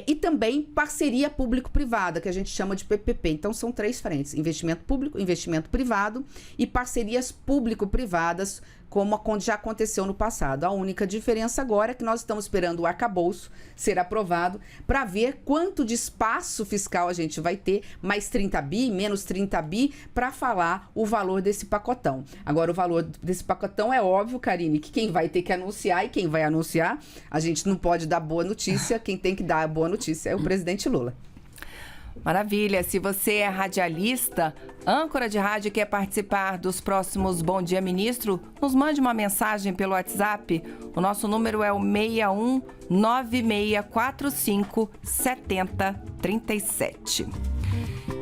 e também parceria público-privada, que a gente chama de PPP. Então, são 3 frentes: investimento público, investimento privado e parcerias público-privadas, como já aconteceu no passado. A única diferença agora é que nós estamos esperando o arcabouço ser aprovado para ver quanto de espaço fiscal a gente vai ter, mais 30 bi, menos 30 bi, para falar o valor desse pacotão. Agora, o valor desse pacotão é óbvio, Karine, que quem vai ter que anunciar, e quem vai anunciar, a gente não pode dar boa notícia, quem tem que dar a boa notícia é o presidente Lula. Maravilha. Se você é radialista, âncora de rádio e quer participar dos próximos Bom Dia Ministro, nos mande uma mensagem pelo WhatsApp. O nosso número é o 61 9645 7037.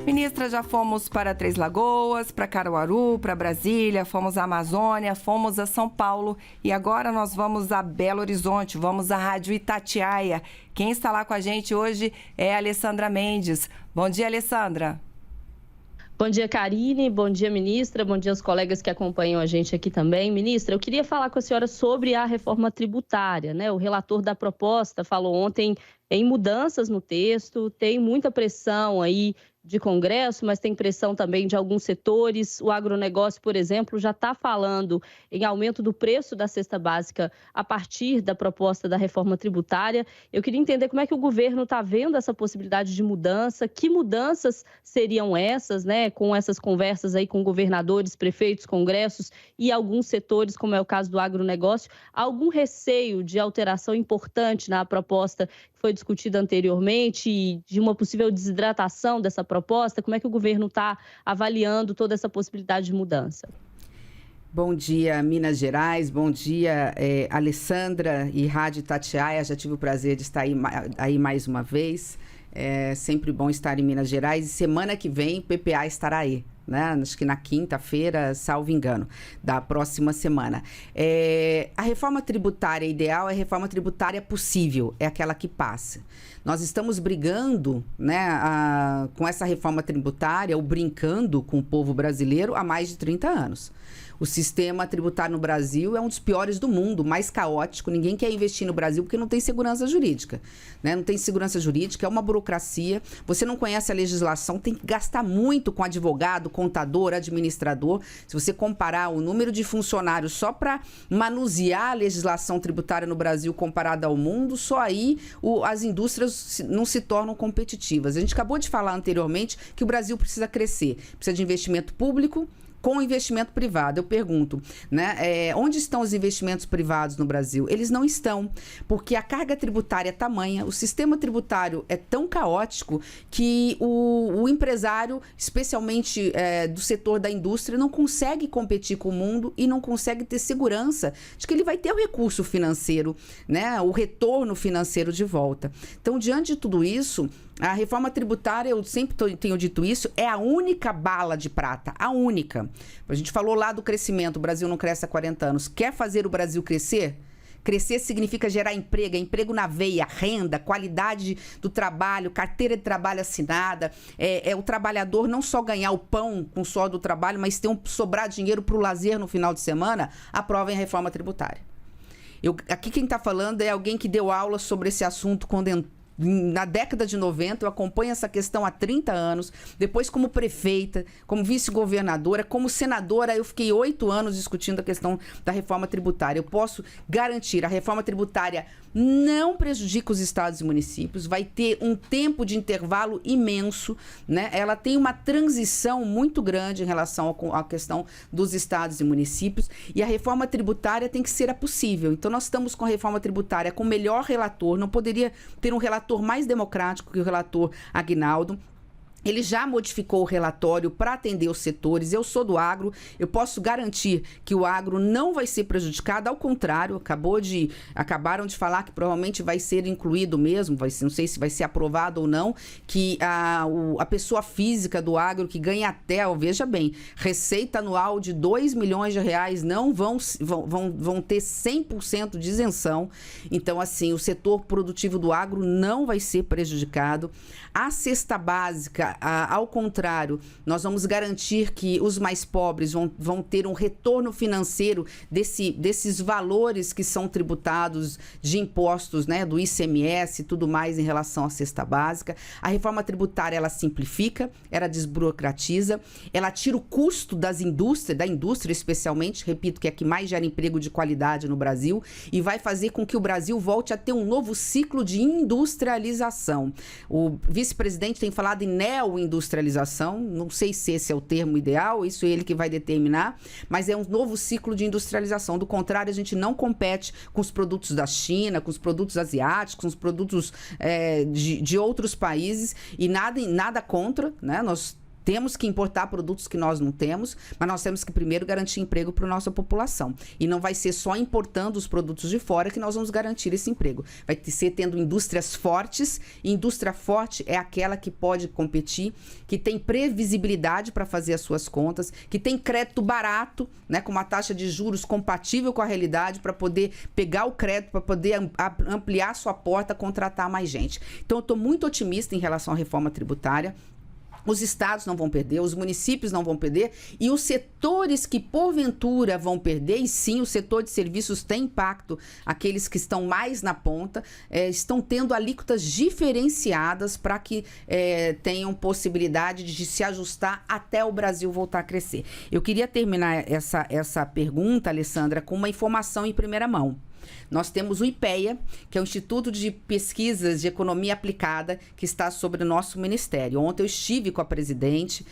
Ministra, já fomos para Três Lagoas, para Caruaru, para Brasília, fomos à Amazônia, fomos a São Paulo e agora nós vamos a Belo Horizonte, vamos à Rádio Itatiaia. Quem está lá com a gente hoje é a Alessandra Mendes. Bom dia, Alessandra. Bom dia, Karine. Bom dia, ministra. Bom dia aos colegas que acompanham a gente aqui também. Ministra, eu queria falar com a senhora sobre a reforma tributária, né? O relator da proposta falou ontem em mudanças no texto, tem muita pressão aí de Congresso, mas tem pressão também de alguns setores. O agronegócio, por exemplo, já está falando em aumento do preço da cesta básica a partir da proposta da reforma tributária. Eu queria entender como é que o governo está vendo essa possibilidade de mudança, que mudanças seriam essas, né, com essas conversas aí com governadores, prefeitos, congressos e alguns setores, como é o caso do agronegócio. Há algum receio de alteração importante na proposta que foi discutida anteriormente e de uma possível desidratação dessa proposta? Como é que o governo está avaliando toda essa possibilidade de mudança? Bom dia, Minas Gerais. Bom dia, Alessandra e Rádio Itatiaia. Já tive o prazer de estar aí mais uma vez. É sempre bom estar em Minas Gerais. E semana que vem, o PPA estará aí, né? Acho que na quinta-feira, salvo engano, da próxima semana. A reforma tributária ideal é a reforma tributária possível, é aquela que passa. Nós estamos brigando, né, com essa reforma tributária, ou brincando com o povo brasileiro há mais de 30 anos. O sistema tributário no Brasil é um dos piores do mundo, mais caótico. Ninguém quer investir no Brasil porque não tem segurança jurídica, né? Não tem segurança jurídica, é uma burocracia. Você não conhece a legislação, tem que gastar muito com advogado, contador, administrador. Se você comparar o número de funcionários só para manusear a legislação tributária no Brasil comparada ao mundo, só aí as indústrias não se tornam competitivas. A gente acabou de falar anteriormente que o Brasil precisa crescer, precisa de investimento público com investimento privado. Eu pergunto, né, onde estão os investimentos privados no Brasil? Eles não estão, porque a carga tributária é tamanha, o sistema tributário é tão caótico que o empresário, especialmente do setor da indústria, não consegue competir com o mundo e não consegue ter segurança de que ele vai ter o recurso financeiro, né, o retorno financeiro de volta. Então, diante de tudo isso, a reforma tributária, eu sempre tenho dito isso, é a única bala de prata, a única. A gente falou lá do crescimento, o Brasil não cresce há 40 anos. Quer fazer o Brasil crescer? Crescer significa gerar emprego, emprego na veia, renda, qualidade do trabalho, carteira de trabalho assinada. O trabalhador não só ganhar o pão com o suor do trabalho, mas ter sobrar dinheiro para o lazer no final de semana. Aprovem a reforma tributária. Aqui quem está falando é alguém que deu aula sobre esse assunto na década de 90, eu acompanho essa questão há 30 anos, depois como prefeita, como vice-governadora, como senadora, eu fiquei 8 anos discutindo a questão da reforma tributária. Eu posso garantir, a reforma tributária não prejudica os estados e municípios, vai ter um tempo de intervalo imenso, né? Ela tem uma transição muito grande em relação à questão dos estados e municípios, e a reforma tributária tem que ser a possível. Então, nós estamos com a reforma tributária com o melhor relator, não poderia ter um relator mais democrático que o relator Aguinaldo. Ele já modificou o relatório para atender os setores. Eu sou do agro, eu posso garantir que o agro não vai ser prejudicado, ao contrário, acabaram de falar que provavelmente vai ser incluído mesmo, não sei se vai ser aprovado ou não, que a pessoa física do agro que ganha até, veja bem, receita anual de R$2 milhões não vão ter 100% de isenção. Então, assim, o setor produtivo do agro não vai ser prejudicado. A cesta básica, ao contrário, nós vamos garantir que os mais pobres vão ter um retorno financeiro desses valores que são tributados de impostos, né, do ICMS e tudo mais em relação à cesta básica. A reforma tributária, ela simplifica, ela desburocratiza, ela tira o custo da indústria especialmente, repito, que é a que mais gera emprego de qualidade no Brasil, e vai fazer com que o Brasil volte a ter um novo ciclo de industrialização. O vice-presidente tem falado em neoindustrialização, não sei se esse é o termo ideal, isso é ele que vai determinar, mas é um novo ciclo de industrialização. Do contrário, a gente não compete com os produtos da China, com os produtos asiáticos, com os produtos de outros países, e nada contra, né? Nós temos que importar produtos que nós não temos, mas nós temos que primeiro garantir emprego para a nossa população. E não vai ser só importando os produtos de fora que nós vamos garantir esse emprego. Vai ser tendo indústrias fortes, e indústria forte é aquela que pode competir, que tem previsibilidade para fazer as suas contas, que tem crédito barato, né, com uma taxa de juros compatível com a realidade, para poder pegar o crédito, para poder ampliar sua porta, contratar mais gente. Então, eu estou muito otimista em relação à reforma tributária. Os estados não vão perder, os municípios não vão perder, e os setores que porventura vão perder, e sim, o setor de serviços tem impacto, aqueles que estão mais na ponta, estão tendo alíquotas diferenciadas para que tenham possibilidade de se ajustar até o Brasil voltar a crescer. Eu queria terminar essa pergunta, Alessandra, com uma informação em primeira mão. Nós temos o IPEA, que é o Instituto de Pesquisas de Economia Aplicada, que está sobre o nosso ministério. Ontem eu estive com a presidente,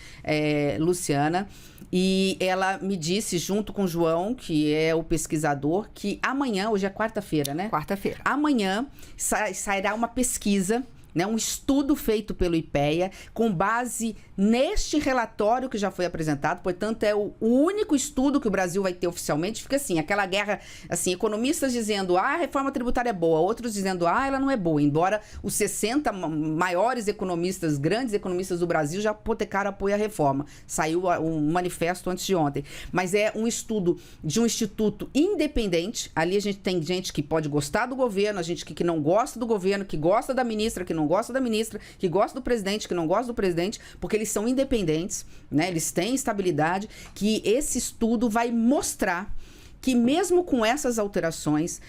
Luciana, e ela me disse, junto com o João, que é o pesquisador, que amanhã, hoje é quarta-feira, né? Quarta-feira. Amanhã sairá uma pesquisa, né, um estudo feito pelo IPEA, com base neste relatório que já foi apresentado. Portanto, é o único estudo que o Brasil vai ter oficialmente. Fica assim, aquela guerra, assim, economistas dizendo, a reforma tributária é boa, outros dizendo, ela não é boa, embora os 60 maiores economistas, grandes economistas do Brasil já hipotecaram apoio à reforma. Saiu um manifesto antes de ontem. Mas é um estudo de um instituto independente. Ali a gente tem gente que pode gostar do governo, a gente que não gosta do governo, que gosta da ministra, que não gosta da ministra, que gosta do presidente, que não gosta do presidente, porque eles são independentes, né? Eles têm estabilidade, que esse estudo vai mostrar que mesmo com essas alterações,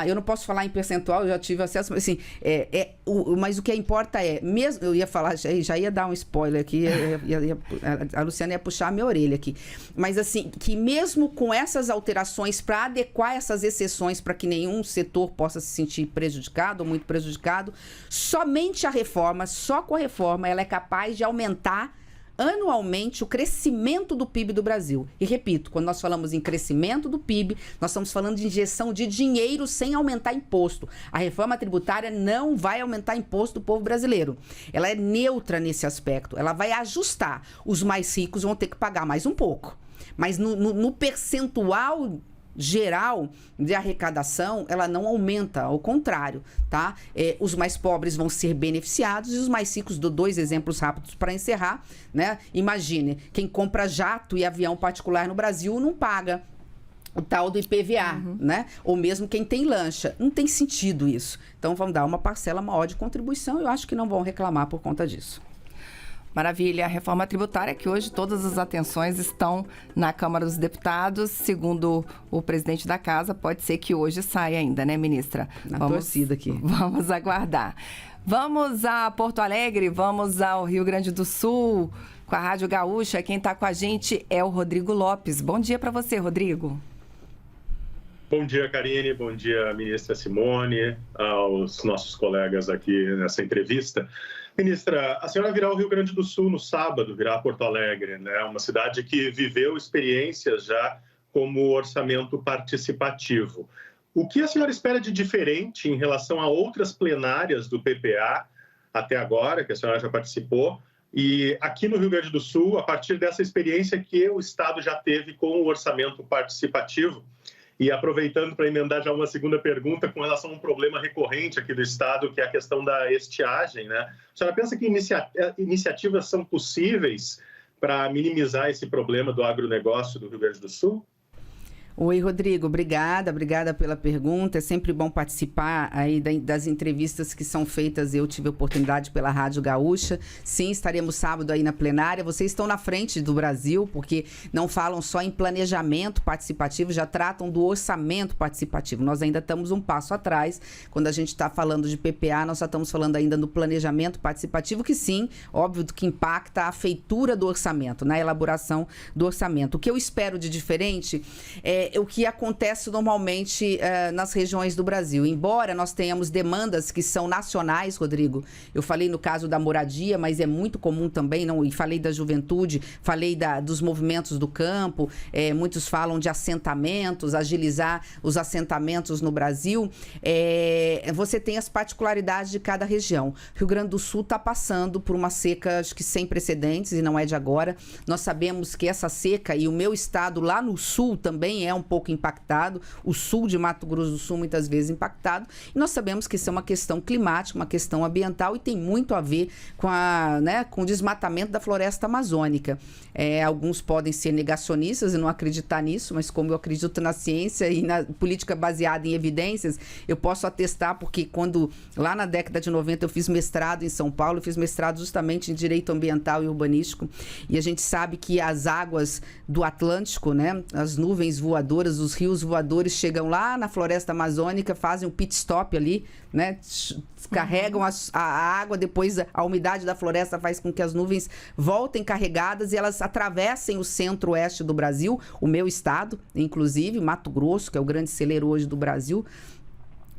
eu não posso falar em percentual, eu já tive acesso, mas assim, mas o que importa mesmo, eu ia falar, já ia dar um spoiler aqui, a Luciana ia puxar a minha orelha aqui, mas assim, que mesmo com essas alterações, para adequar essas exceções para que nenhum setor possa se sentir prejudicado ou muito prejudicado, somente a reforma, só com a reforma, ela é capaz de aumentar anualmente o crescimento do PIB do Brasil. E repito, quando nós falamos em crescimento do PIB, nós estamos falando de injeção de dinheiro sem aumentar imposto. A reforma tributária não vai aumentar imposto do povo brasileiro. Ela é neutra nesse aspecto. Ela vai ajustar. Os mais ricos vão ter que pagar mais um pouco. Mas no percentual geral de arrecadação, ela não aumenta, ao contrário, tá? Os mais pobres vão ser beneficiados e os mais ricos, dou 2 exemplos rápidos para encerrar, né? Imagine, quem compra jato e avião particular no Brasil não paga o tal do IPVA, né? Ou mesmo quem tem lancha. Não tem sentido isso. Então, vamos dar uma parcela maior de contribuição e eu acho que não vão reclamar por conta disso. Maravilha. A reforma tributária, que hoje todas as atenções estão na Câmara dos Deputados, segundo o presidente da Casa, pode ser que hoje saia ainda, né, ministra? Na torcida aqui. Vamos aguardar. Vamos a Porto Alegre, vamos ao Rio Grande do Sul, com a Rádio Gaúcha. Quem está com a gente é o Rodrigo Lopes. Bom dia para você, Rodrigo. Bom dia, Karine. Bom dia, ministra Simone, aos nossos colegas aqui nessa entrevista. Ministra, a senhora virá ao Rio Grande do Sul no sábado, virá a Porto Alegre, né? Uma cidade que viveu experiências já como orçamento participativo. O que a senhora espera de diferente em relação a outras plenárias do PPA até agora, que a senhora já participou, e aqui no Rio Grande do Sul, a partir dessa experiência que o Estado já teve com o orçamento participativo? E aproveitando para emendar já uma segunda pergunta com relação a um problema recorrente aqui do Estado, que é a questão da estiagem, né? A senhora pensa que iniciativas são possíveis para minimizar esse problema do agronegócio do Rio Grande do Sul? Oi, Rodrigo, obrigada pela pergunta. É sempre bom participar aí das entrevistas que são feitas. Eu tive a oportunidade pela Rádio Gaúcha. Sim, estaremos sábado aí na plenária. Vocês estão na frente do Brasil, porque não falam só em planejamento participativo, já tratam do orçamento participativo. Nós ainda estamos um passo atrás. Quando a gente está falando de PPA, nós já estamos falando ainda do planejamento participativo, que sim, óbvio que impacta a feitura do orçamento, na elaboração do orçamento. O que eu espero de diferente é o que acontece normalmente nas regiões do Brasil. Embora nós tenhamos demandas que são nacionais, Rodrigo, eu falei no caso da moradia, mas é muito comum também, não, e falei da juventude, falei dos movimentos do campo, muitos falam de assentamentos, agilizar os assentamentos no Brasil. Você tem as particularidades de cada região. Rio Grande do Sul está passando por uma seca, acho que sem precedentes, e não é de agora. Nós sabemos que essa seca, e o meu estado lá no sul também é um pouco impactado, o sul de Mato Grosso do Sul muitas vezes impactado, e nós sabemos que isso é uma questão climática, uma questão ambiental, e tem muito a ver com o desmatamento da floresta amazônica. Alguns podem ser negacionistas e não acreditar nisso, mas como eu acredito na ciência e na política baseada em evidências, eu posso atestar, porque quando lá na década de 90 eu fiz mestrado em São Paulo, eu fiz mestrado justamente em Direito Ambiental e Urbanístico, e a gente sabe que as águas do Atlântico, né, as nuvens voadoras, os rios voadores chegam lá na floresta amazônica, fazem um pit stop ali, né? Carregam a água, depois a umidade da floresta faz com que as nuvens voltem carregadas e elas atravessem o centro-oeste do Brasil, o meu estado, inclusive, Mato Grosso, que é o grande celeiro hoje do Brasil,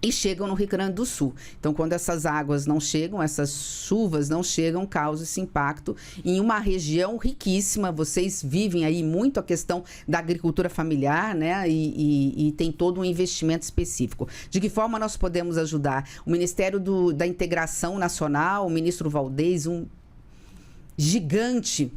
e chegam no Rio Grande do Sul. Então, quando essas águas não chegam, essas chuvas não chegam, causa esse impacto em uma região riquíssima. Vocês vivem aí muito a questão da agricultura familiar, né? E tem todo um investimento específico. De que forma nós podemos ajudar? O Ministério da Integração Nacional, o ministro Valdez, um gigante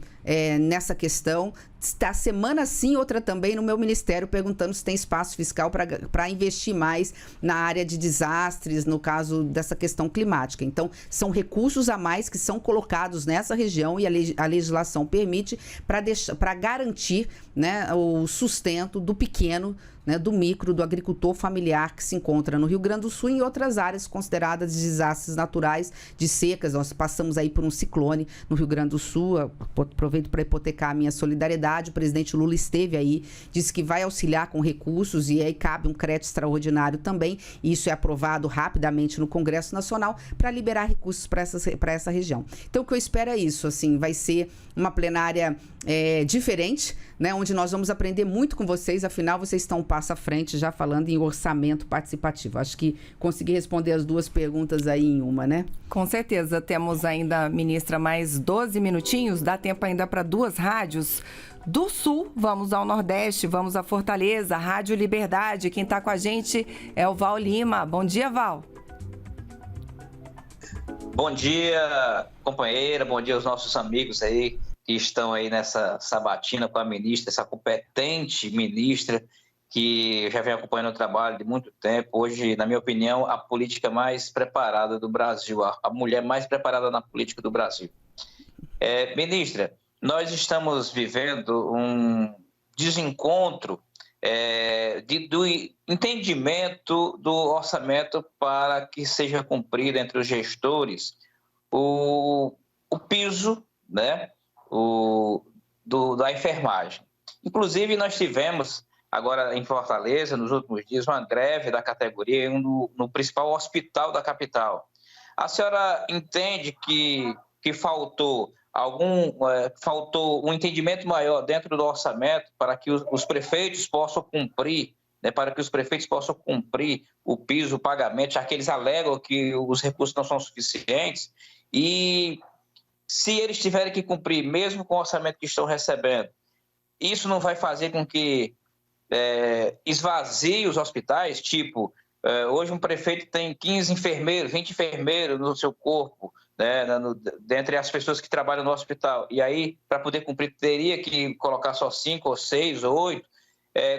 nessa questão, está semana sim, outra também no meu ministério, perguntando se tem espaço fiscal para investir mais na área de desastres, no caso dessa questão climática. Então, são recursos a mais que são colocados nessa região e a legislação permite para garantir, né, o sustento do pequeno, né, do micro, do agricultor familiar que se encontra no Rio Grande do Sul e em outras áreas consideradas de desastres naturais, de secas. Nós passamos aí por um ciclone no Rio Grande do Sul. Aproveito para hipotecar a minha solidariedade. O presidente Lula esteve aí, disse que vai auxiliar com recursos e aí cabe um crédito extraordinário também. E isso é aprovado rapidamente no Congresso Nacional para liberar recursos para essa região. Então, o que eu espero é isso, assim, vai ser uma plenária diferente, né, onde nós vamos aprender muito com vocês, afinal vocês estão um passo à frente já falando em orçamento participativo. Acho que consegui responder as duas perguntas aí em uma, né? Com certeza. Temos ainda, ministra, mais 12 minutinhos, dá tempo ainda para duas rádios do Sul. Vamos ao Nordeste, vamos a Fortaleza, Rádio Liberdade. Quem está com a gente é o Val Lima. Bom dia, Val. Bom dia, companheira, bom dia aos nossos amigos aí que estão aí nessa sabatina com a ministra, essa competente ministra que já vem acompanhando o trabalho de muito tempo. Hoje, na minha opinião, a política mais preparada do Brasil, a mulher mais preparada na política do Brasil. Ministra, nós estamos vivendo um desencontro do entendimento do orçamento para que seja cumprido entre os gestores o piso, né, da enfermagem. Inclusive, nós tivemos agora em Fortaleza, nos últimos dias, uma greve da categoria no principal hospital da capital. A senhora entende que faltou um entendimento maior dentro do orçamento para que os prefeitos possam cumprir né, para que os prefeitos possam cumprir o piso, o pagamento, já que eles alegam que os recursos não são suficientes. E se eles tiverem que cumprir, mesmo com o orçamento que estão recebendo, isso não vai fazer com que esvazie os hospitais? Tipo, hoje um prefeito tem 15 enfermeiros, 20 enfermeiros no seu corpo, né, dentre as pessoas que trabalham no hospital. E aí, para poder cumprir, teria que colocar só 5 ou 6 ou 8.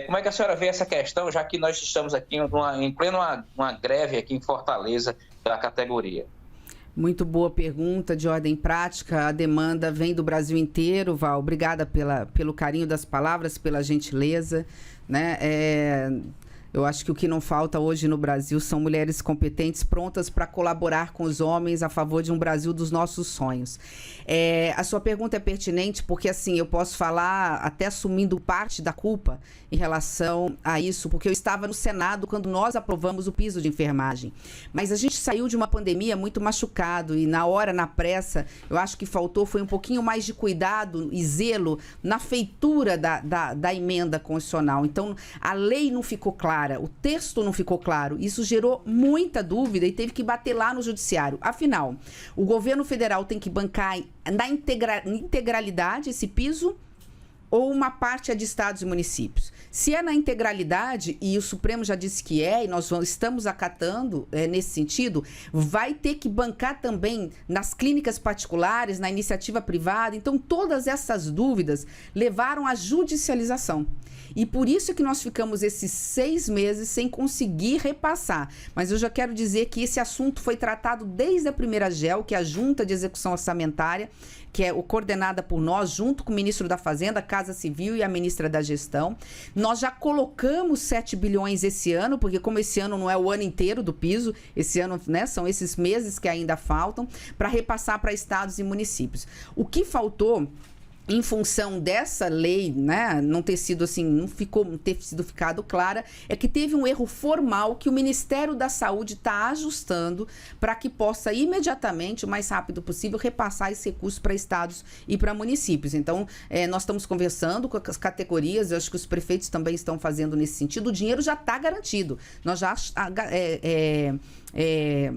Como é que a senhora vê essa questão, já que nós estamos aqui em plena uma greve aqui em Fortaleza da categoria? Muito boa pergunta, de ordem prática. A demanda vem do Brasil inteiro, Val. Obrigada pelo carinho das palavras, pela gentileza, né? Eu acho que o que não falta hoje no Brasil são mulheres competentes, prontas para colaborar com os homens a favor de um Brasil dos nossos sonhos. A sua pergunta é pertinente porque, assim, eu posso falar até assumindo parte da culpa em relação a isso, porque eu estava no Senado quando nós aprovamos o piso de enfermagem. Mas a gente saiu de uma pandemia muito machucado e na hora, na pressa, eu acho que faltou foi um pouquinho mais de cuidado e zelo na feitura da emenda constitucional. Então, a lei não ficou clara, o texto não ficou claro. Isso gerou muita dúvida e teve que bater lá no judiciário. Afinal, o governo federal tem que bancar na integralidade esse piso ou uma parte é de estados e municípios? Se é na integralidade, e o Supremo já disse que e nós estamos acatando nesse sentido, vai ter que bancar também nas clínicas particulares, na iniciativa privada. Então, todas essas dúvidas levaram à judicialização. E por isso que nós ficamos esses 6 meses sem conseguir repassar. Mas eu já quero dizer que esse assunto foi tratado desde a primeira GEL, que é a Junta de Execução Orçamentária, que é coordenada por nós, junto com o ministro da Fazenda, Casa Civil e a ministra da Gestão. Nós já colocamos 7 bilhões esse ano, porque como esse ano não é o ano inteiro do piso, esse ano, né, são esses meses que ainda faltam, para repassar para estados e municípios. O que faltou, em função dessa lei, né, não ter sido assim, não ter sido ficado clara, é que teve um erro formal que o Ministério da Saúde está ajustando para que possa imediatamente, o mais rápido possível, repassar esse recurso para estados e para municípios. Então, nós estamos conversando com as categorias, eu acho que os prefeitos também estão fazendo nesse sentido, o dinheiro já está garantido. Nós já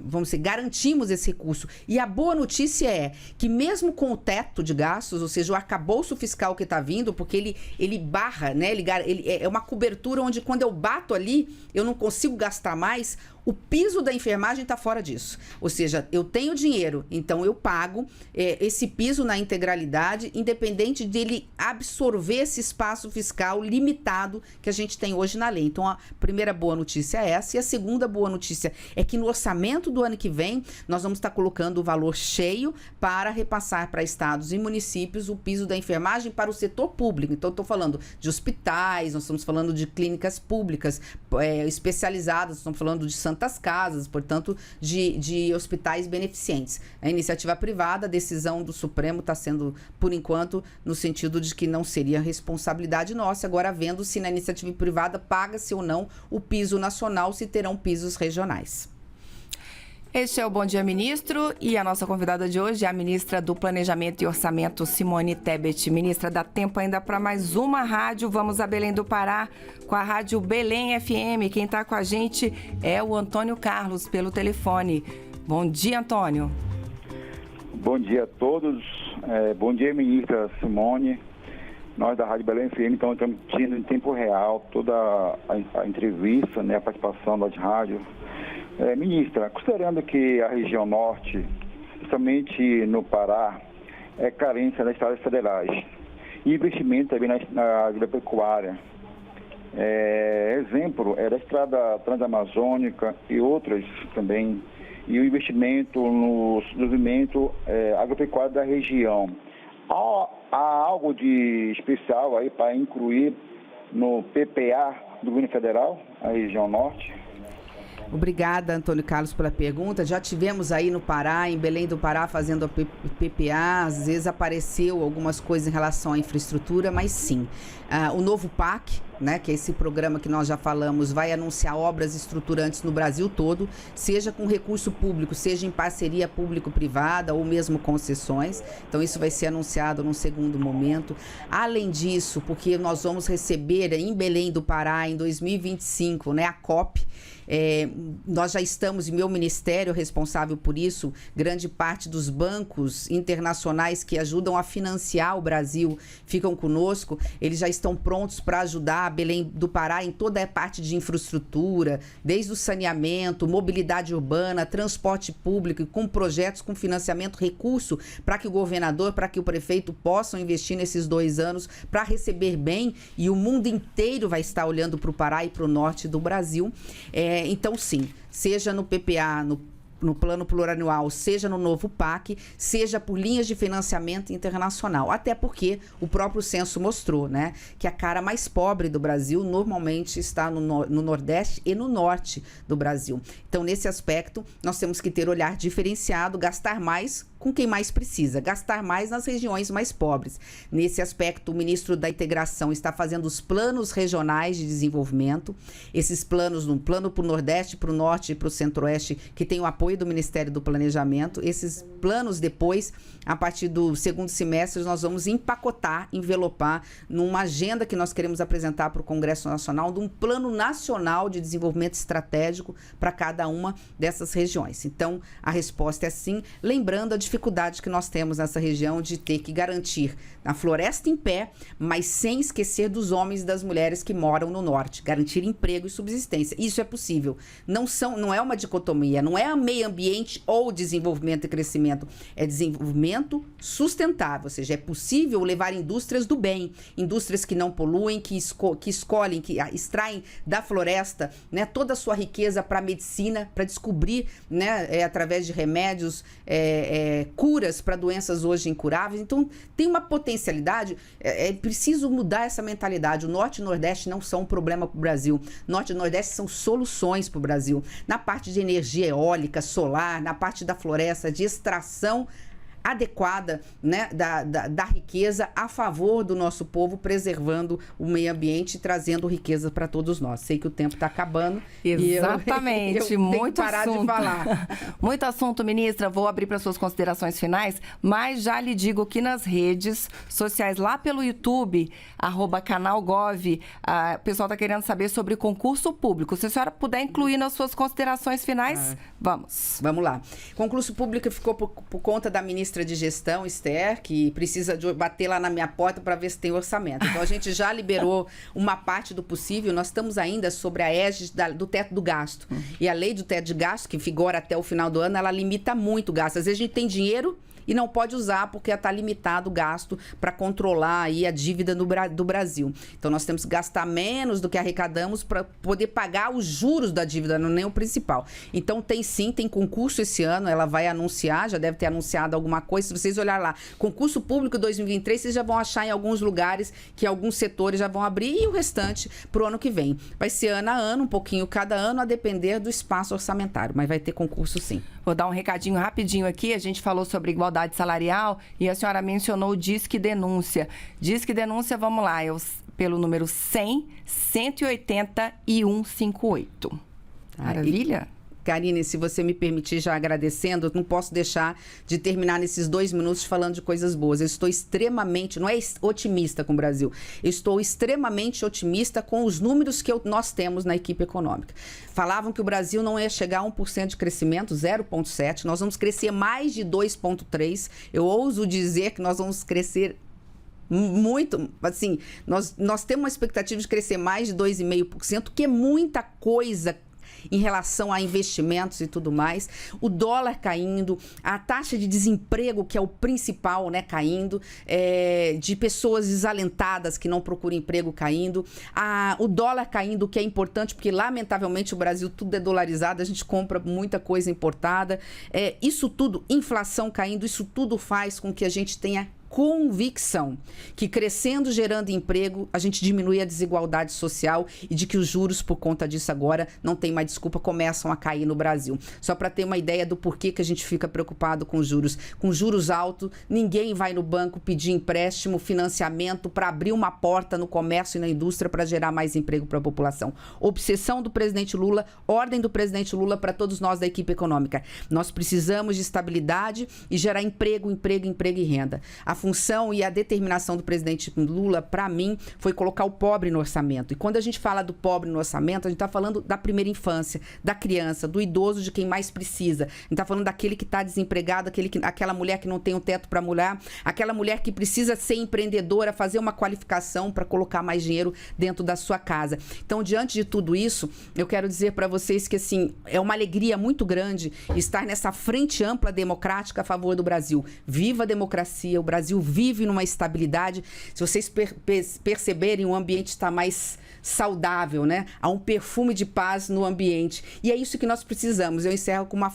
vamos dizer, garantimos esse recurso. E a boa notícia é que mesmo com o teto de gastos, ou seja, o arcabouço fiscal que está vindo, porque ele barra, né? Ele é uma cobertura onde quando eu bato ali, eu não consigo gastar mais. O piso da enfermagem está fora disso. Ou seja, eu tenho dinheiro, então eu pago esse piso na integralidade, independente dele absorver esse espaço fiscal limitado que a gente tem hoje na lei. Então, a primeira boa notícia é essa. E a segunda boa notícia é que no orçamento do ano que vem, nós vamos estar colocando o valor cheio para repassar para estados e municípios o piso da enfermagem para o setor público. Então, estou falando de hospitais, nós estamos falando de clínicas públicas especializadas, estamos falando de Santas Casas, portanto, de hospitais beneficentes. A iniciativa privada, a decisão do Supremo está sendo, por enquanto, no sentido de que não seria responsabilidade nossa, agora vendo se na iniciativa privada paga-se ou não o piso nacional, se terão pisos regionais. Este é o Bom Dia Ministro e a nossa convidada de hoje é a ministra do Planejamento e Orçamento, Simone Tebet. Ministra, dá tempo ainda para mais uma rádio. Vamos a Belém do Pará com a rádio Belém FM. Quem está com a gente é o Antônio Carlos pelo telefone. Bom dia, Antônio. Bom dia a todos. Bom dia, ministra Simone. Nós da Rádio Belém FM estamos tendo em tempo real toda a entrevista, né, a participação das rádios. Ministra, considerando que a região norte, principalmente no Pará, é carência das estradas federais e investimento também na agropecuária. Exemplo é da estrada transamazônica e outras também, e o investimento no desenvolvimento agropecuário da região. Há algo de especial aí para incluir no PPA do governo federal, a região norte? Obrigada, Antônio Carlos, pela pergunta. Já tivemos aí no Pará, em Belém do Pará, fazendo a PPA. Às vezes apareceu algumas coisas em relação à infraestrutura, mas sim. O novo PAC, né, que é esse programa que nós já falamos, vai anunciar obras estruturantes no Brasil todo, seja com recurso público, seja em parceria público-privada ou mesmo concessões. Então, isso vai ser anunciado num segundo momento. Além disso, porque nós vamos receber em Belém do Pará, em 2025, né, a COP. Nós já estamos, e meu ministério é responsável por isso, grande parte dos bancos internacionais que ajudam a financiar o Brasil ficam conosco, eles já estão prontos para ajudar a Belém do Pará em toda a parte de infraestrutura, desde o saneamento, mobilidade urbana, transporte público, com projetos com financiamento, recurso para que o governador, para que o prefeito possam investir nesses 2 anos para receber bem, e o mundo inteiro vai estar olhando para o Pará e para o norte do Brasil. Então, sim, seja no PPA, no plano plurianual, seja no novo PAC, seja por linhas de financiamento internacional. Até porque o próprio censo mostrou, né, que a cara mais pobre do Brasil normalmente está no Nordeste e no Norte do Brasil. Então, nesse aspecto, nós temos que ter olhar diferenciado, gastar mais com quem mais precisa, gastar mais nas regiões mais pobres. Nesse aspecto, o ministro da Integração está fazendo os planos regionais de desenvolvimento, esses planos, um plano para o Nordeste, para o Norte e para o Centro-Oeste, que tem o apoio do Ministério do Planejamento. Esses planos depois, a partir do segundo semestre, nós vamos empacotar, envelopar numa agenda que nós queremos apresentar para o Congresso Nacional, de um plano nacional de desenvolvimento estratégico para cada uma dessas regiões. Então, a resposta é sim, lembrando a dificuldade que nós temos nessa região de ter que garantir a floresta em pé, mas sem esquecer dos homens e das mulheres que moram no norte, garantir emprego e subsistência. Isso é possível. Não é uma dicotomia, não é meio ambiente ou desenvolvimento e crescimento, é desenvolvimento sustentável, ou seja, é possível levar indústrias do bem, indústrias que não poluem, que escolhem, que extraem da floresta, né, toda a sua riqueza para a medicina, para descobrir, né, através de remédios, curas para doenças hoje incuráveis. Então, tem uma potencialidade, é preciso mudar essa mentalidade. O Norte e o Nordeste não são um problema para o Brasil. Norte e Nordeste são soluções para o Brasil. Na parte de energia eólica, solar, na parte da floresta, de extração adequada, né, da riqueza a favor do nosso povo, preservando o meio ambiente e trazendo riqueza para todos nós. Sei que o tempo está acabando. Exatamente, eu muito tenho que parar assunto. de falar. Muito assunto, ministra. Vou abrir para suas considerações finais, mas já lhe digo que nas redes sociais, lá pelo YouTube, @canalgov, o pessoal está querendo saber sobre concurso público. Se a senhora puder incluir nas suas considerações finais, vamos. Vamos lá. Concurso público ficou por conta da ministra de Gestão, Esther, que precisa bater lá na minha porta para ver se tem orçamento. Então, a gente já liberou uma parte do possível. Nós estamos ainda sobre a égide do teto do gasto. E a lei do teto de gasto, que vigora até o final do ano, ela limita muito o gasto. Às vezes a gente tem dinheiro e não pode usar porque está limitado o gasto para controlar aí a dívida do Brasil. Então, nós temos que gastar menos do que arrecadamos para poder pagar os juros da dívida, não nem o principal. Então, tem concurso esse ano, ela vai anunciar, já deve ter anunciado alguma coisa. Se vocês olharem lá, concurso público 2023, vocês já vão achar em alguns lugares que alguns setores já vão abrir e o restante para o ano que vem. Vai ser ano a ano, um pouquinho cada ano, a depender do espaço orçamentário, mas vai ter concurso sim. Vou dar um recadinho rapidinho aqui. A gente falou sobre igualdade salarial e a senhora mencionou o Disque Denúncia. Disque Denúncia, vamos lá, pelo número 100 180 e 158. Maravilha? Karine, se você me permitir, já agradecendo, eu não posso deixar de terminar nesses 2 minutos falando de coisas boas. Eu estou extremamente, não é otimista com o Brasil, eu estou extremamente otimista com os números que nós temos na equipe econômica. Falavam que o Brasil não ia chegar a 1% de crescimento, 0,7%, nós vamos crescer mais de 2,3%. Eu ouso dizer que nós vamos crescer muito, assim, nós temos uma expectativa de crescer mais de 2,5%, que é muita coisa em relação a investimentos e tudo mais, o dólar caindo, a taxa de desemprego, que é o principal, né, caindo, de pessoas desalentadas que não procuram emprego caindo, o dólar caindo, que é importante, porque lamentavelmente o Brasil tudo é dolarizado, a gente compra muita coisa importada, isso tudo, inflação caindo, isso tudo faz com que a gente tenha convicção que crescendo, gerando emprego, a gente diminui a desigualdade social e de que os juros, por conta disso agora, não tem mais desculpa, começam a cair no Brasil. Só para ter uma ideia do porquê que a gente fica preocupado com juros. Com juros altos, ninguém vai no banco pedir empréstimo, financiamento para abrir uma porta no comércio e na indústria para gerar mais emprego para a população. Obsessão do presidente Lula, ordem do presidente Lula para todos nós da equipe econômica. Nós precisamos de estabilidade e gerar emprego e renda. A função e a determinação do presidente Lula, para mim, foi colocar o pobre no orçamento. E quando a gente fala do pobre no orçamento, a gente está falando da primeira infância, da criança, do idoso, de quem mais precisa. A gente está falando daquele que está desempregado, aquela mulher que não tem um teto para morar, aquela mulher que precisa ser empreendedora, fazer uma qualificação para colocar mais dinheiro dentro da sua casa. Então, diante de tudo isso, eu quero dizer para vocês que, assim, é uma alegria muito grande estar nessa frente ampla democrática a favor do Brasil. Viva a democracia, o Brasil vive numa estabilidade. Se vocês perceberem, o ambiente está mais saudável, né? Há um perfume de paz no ambiente. E é isso que nós precisamos. Eu encerro com uma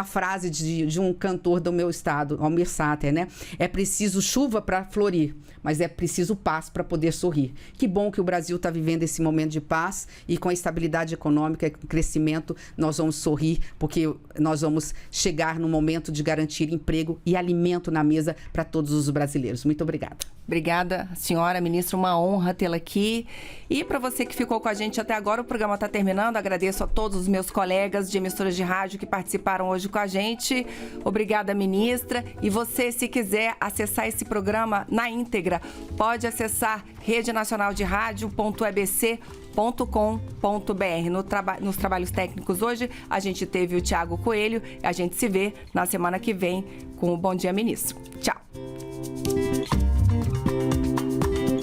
frase de um cantor do meu estado, Almir Sater, né? É preciso chuva para florir, mas é preciso paz para poder sorrir. Que bom que o Brasil está vivendo esse momento de paz e com a estabilidade econômica e crescimento, nós vamos sorrir, porque nós vamos chegar no momento de garantir emprego e alimento na mesa para todos os brasileiros. Muito obrigada. Obrigada, senhora ministra, uma honra tê-la aqui. E para você que ficou com a gente até agora, o programa está terminando. Agradeço a todos os meus colegas de emissoras de rádio que participaram hoje com a gente. Obrigada, ministra. E você, se quiser acessar esse programa na íntegra, pode acessar redenacionalderádio.ebc.com.br. Nos trabalhos técnicos hoje, a gente teve o Tiago Coelho. A gente se vê na semana que vem com o Bom Dia Ministro. Tchau.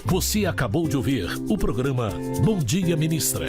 Você acabou de ouvir o programa Bom Dia Ministra.